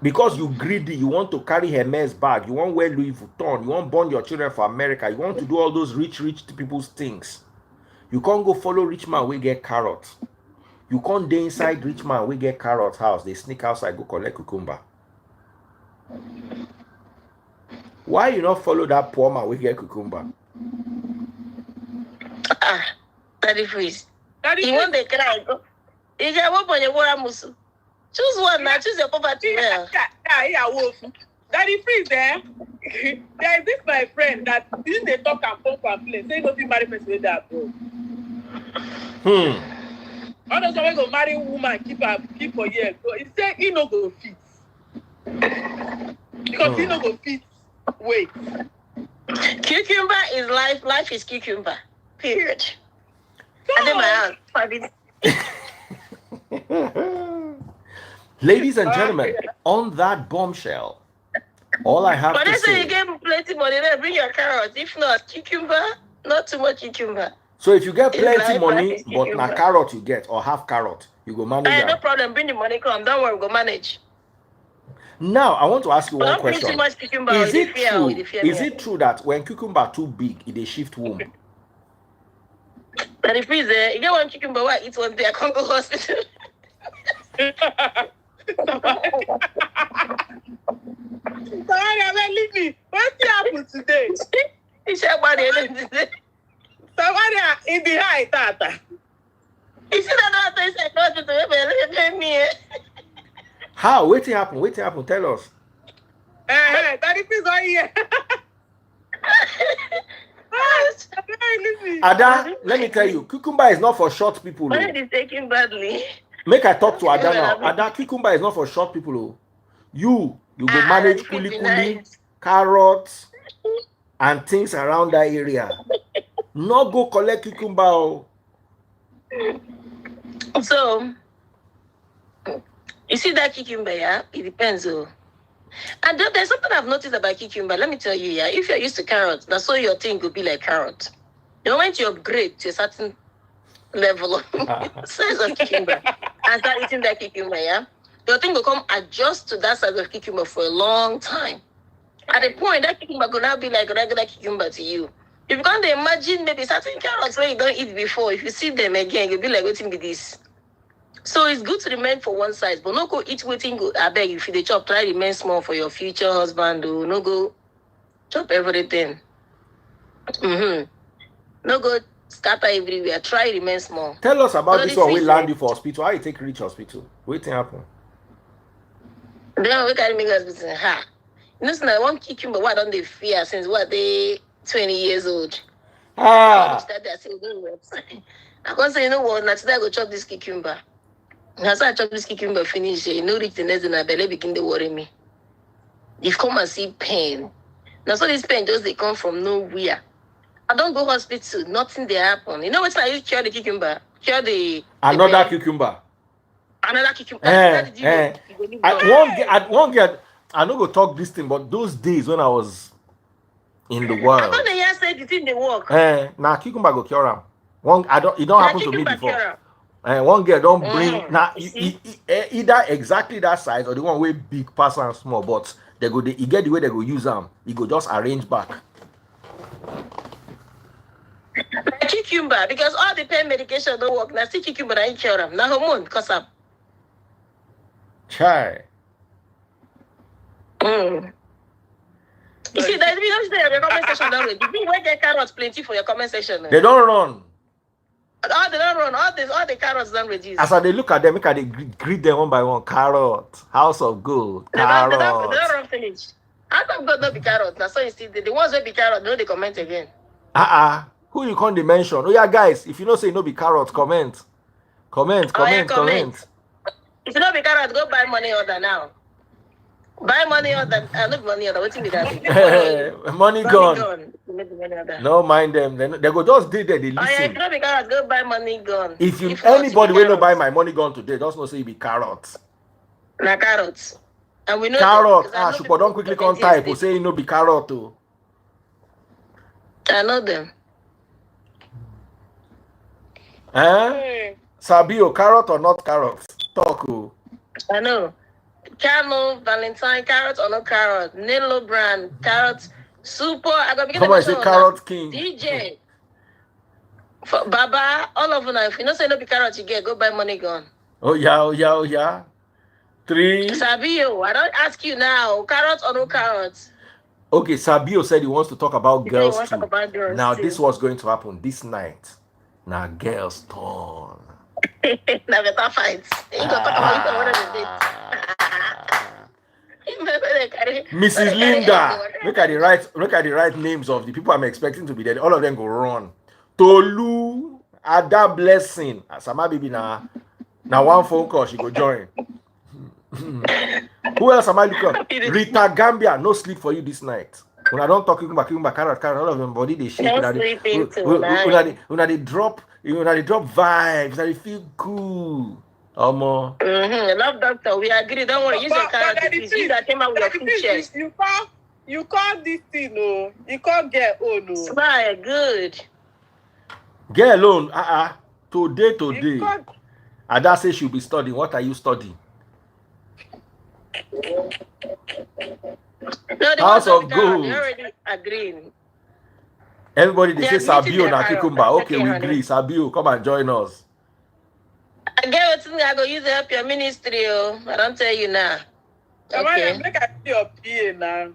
Speaker 1: Because you greedy, you want to carry Hermes bag, you want wear Louis Vuitton, you want born your children for America, you want to do all those rich people's things. You can't go follow rich man, we get carrots. You can't day inside rich man, we get carrot house. They sneak outside, go collect cucumber. Why you not follow that poor man, we get cucumber?
Speaker 5: Daddy freeze. You want the cry? You can open your water musu. Choose one now. Choose your poverty.
Speaker 4: Yeah, wolf. Daddy freeze there. There is this my friend that didn't they talk and pump and play. Say go be marry person with that bro. Others always go marry woman, keep for years. So he said he no go fit. Because he no go fit. Wait.
Speaker 5: Cucumber is life. Life is cucumber. Period. I did my house.
Speaker 1: Ladies and gentlemen, on that bombshell, all I have to say.
Speaker 5: But they say you get plenty money, then bring your carrots. If not, cucumber, not too much cucumber.
Speaker 1: So if you get plenty money, but na carrot you get, or half carrot, you go manage.
Speaker 5: No problem, bring the money, come. Don't worry, we go manage.
Speaker 1: Now, I want to ask you one question.
Speaker 5: Too much cucumber
Speaker 1: is it true that when cucumber too big, it shift womb?
Speaker 5: But if it's you get one cucumber, why eat one day, I can't go hospital.
Speaker 4: Somebody leave me. What's happened today? Somebody in the high, Tata.
Speaker 5: You see that I said hospital, me.
Speaker 1: How? Wait till happen. Tell us.
Speaker 4: Daddy, please, are here.
Speaker 1: Ada, let me tell you, cucumber is not for short people.
Speaker 5: Why is it taking badly?
Speaker 1: Make I talk to Ada now. Ada, cucumber is not for short people. You go manage kuli, carrots, and things around that area. Not go collect cucumber.
Speaker 5: So, you see that cucumber, yeah? It depends. And there's something I've noticed about cucumber. Let me tell you, yeah. If you're used to carrots, that's so your thing will be like carrot. The moment you upgrade to a certain level of size of cucumber and start eating that cucumber, yeah, your thing will come adjust to that size of cucumber for a long time. At the point, that cucumber could now be like regular cucumber to you. If you can't imagine maybe certain carrots where you don't eat before, if you see them again, you'll be like, waiting with this. So it's good to remain for one size, but no go eat waiting. Go, I beg you, if you the chop, try remain small for your future husband. Do no go chop everything. No go scatter everywhere. Try remain small.
Speaker 1: Tell us about this one. We land you for hospital. How you take reach hospital? Waiting happen.
Speaker 5: Then we carry me go hospital. Ha. You know, so I won't kick him, but why don't they fear since what they 20 years old?
Speaker 1: Ah.
Speaker 5: I can't say, you know what, now today I go chop this cucumber. As I chop this cucumber finish, you know, reach the next and I belly begin to worry me. You come and see pain. Now, so this pain just they come from nowhere. I don't go hospital, nothing they happen. You know what I use cure the cucumber? Cure the
Speaker 1: another cucumber.
Speaker 5: Another cucumber.
Speaker 1: One get I don't go talk this thing, but those days when I was in the world.
Speaker 5: I don't know say the thing they work.
Speaker 1: Now cucumber go cure am. It don't happen to me before. One girl don't bring either exactly that size or the one way big pass and small, but they get the way they go use them. You go just arrange back.
Speaker 5: Cucumber, because all the pain medication don't work. Now see cucumber and cure them. Now hormone cause up.
Speaker 1: Chai.
Speaker 5: You see, there's your comment section already. You where get carrots plenty for your comment section.
Speaker 1: They don't run.
Speaker 5: They don't run. All the carrots don't reduce.
Speaker 1: As they look at them, make they greet them one by one. Carrot, house of gold, carrot.
Speaker 5: They don't run finish. House of gold not be carrot. Now so you see the ones that be carrot, no they comment again.
Speaker 1: Who you can't mention? Oh yeah, guys, if you don't say no be carrot, comment. Comment.
Speaker 5: If you don't be carrot, go buy money order now. Buy money order. Not money order. What's in that?
Speaker 1: Money gone. No mind them. They go just did that. They listen.
Speaker 5: If you don't be carrot, go buy money gone.
Speaker 1: If anybody will not buy my money gone today, just not say it be carrots.
Speaker 5: Na carrots. And we know
Speaker 1: carrot. Super don't quickly come type or say no be carrot too.
Speaker 5: I know them.
Speaker 1: Sabio, carrot or not carrot? Talk.
Speaker 5: I know. Camel, Valentine, carrot or no carrot? Nilo brand, carrot, super. I got
Speaker 1: come on, say carrot king.
Speaker 5: DJ. For Baba, all of them. If you don't say no be carrot, you get go buy money gone.
Speaker 1: Oh yeah. 3.
Speaker 5: Sabio, I don't ask you now. Carrot or no carrots?
Speaker 1: Okay, Sabio said he wants to talk about girls too.
Speaker 5: Talk about girls
Speaker 1: now
Speaker 5: too.
Speaker 1: This was going to happen this night. Now girls turn.
Speaker 5: Now better fights. You go talk about
Speaker 1: Mrs. Linda, look at the right names of the people I'm expecting to be there. All of them go run. Tolu, Ada Blessing. Sama baby now one phone call she go join. Who else am I looking at? Rita Gambia, no sleep for you this night. When I don't talk about carrot, all of them body they shake. When they drop vibes, they feel cool.
Speaker 5: Love doctor, we agree. Don't worry, use your carrot. You that came out with your pictures.
Speaker 4: You call this thing, no. You can't get no.
Speaker 5: Smile, good.
Speaker 1: Get alone. Today. Ada says she'll be studying. What are you studying?
Speaker 5: No,
Speaker 1: House of Gold.
Speaker 5: They already agreeing.
Speaker 1: Everybody they say Sabio na cucumber. Okay, we agree. Sabio, come and join us.
Speaker 5: I get what I go use to help your ministry. I don't tell you now.
Speaker 4: Okay. Make I see your PA now.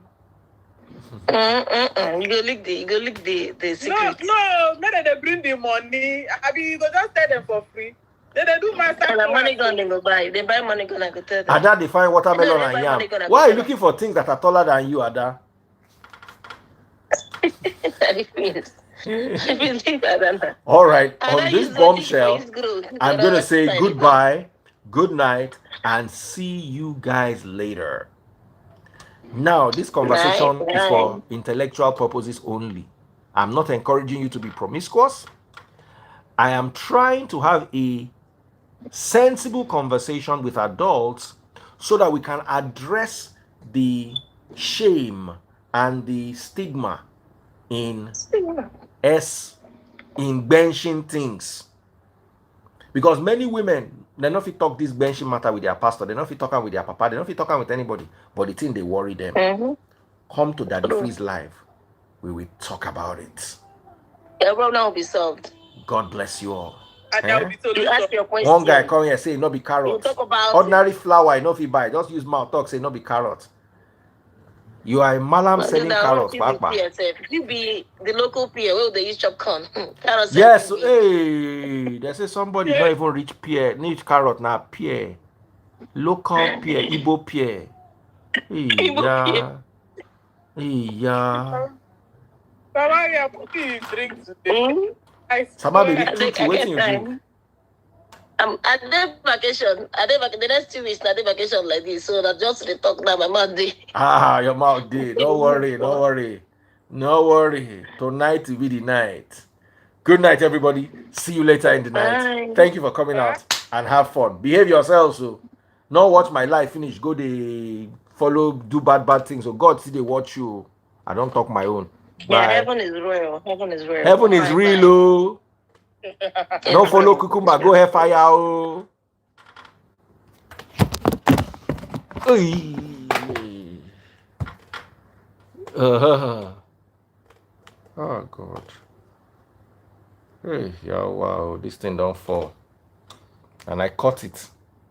Speaker 5: You go lick the secret.
Speaker 4: No. Maybe they bring the money. I mean, you go just tell them for free. Then they do my stuff.
Speaker 5: And the money gun they go buy. They buy money gun, I go tell them.
Speaker 1: Ada, they find watermelon and yam. Why are you looking for things that are taller than you, Ada? All right, on this bombshell, I'm going to say goodbye, good night, and see you guys later. Now, this conversation is for intellectual purposes only. I'm not encouraging you to be promiscuous. I am trying to have a sensible conversation with adults so that we can address the shame and the stigma in benching things. Because many women, they don't fit talk this benching matter with their pastor, they don't fit talking with their papa, they don't fit talking with anybody, but the thing they worry them. Come to Daddy Freeze Live. We will talk about it.
Speaker 5: Your problem will be solved.
Speaker 1: God bless you all.
Speaker 4: And there will be
Speaker 5: You ask your question.
Speaker 1: One guy come here say no be carrot.
Speaker 5: We'll talk about
Speaker 1: ordinary flour, I know if you buy. Just use mouth talk, say no be carrot. You are a malam selling carrots, Papa.
Speaker 5: You be the local peer where they use chop corn.
Speaker 1: Yes, hey, they say somebody not even reach peer, need carrot now peer. Local peer, Igbo peer. Yeah. Yeah.
Speaker 4: Samaria, putting you drink today.
Speaker 1: Sama baby, true, waiting you drink.
Speaker 5: At the vacation, the next 2 weeks, at the vacation like this, so that just the talk now, my mouth day.
Speaker 1: Your mouth day. Don't worry, don't worry. No worry. Tonight will be the night. Good night, everybody. See you later in the night. Thank you for coming out and have fun. Behave yourselves. So, not watch my life finish. Go they follow, do bad things. So God see they watch you. I don't talk my own. Bye.
Speaker 5: Yeah, heaven is real. Heaven is real.
Speaker 1: Heaven is real, oh. Don't follow Kukumba. Go have fire, oh. Oh God. Hey, yeah, wow, this thing don't fall. And I caught it.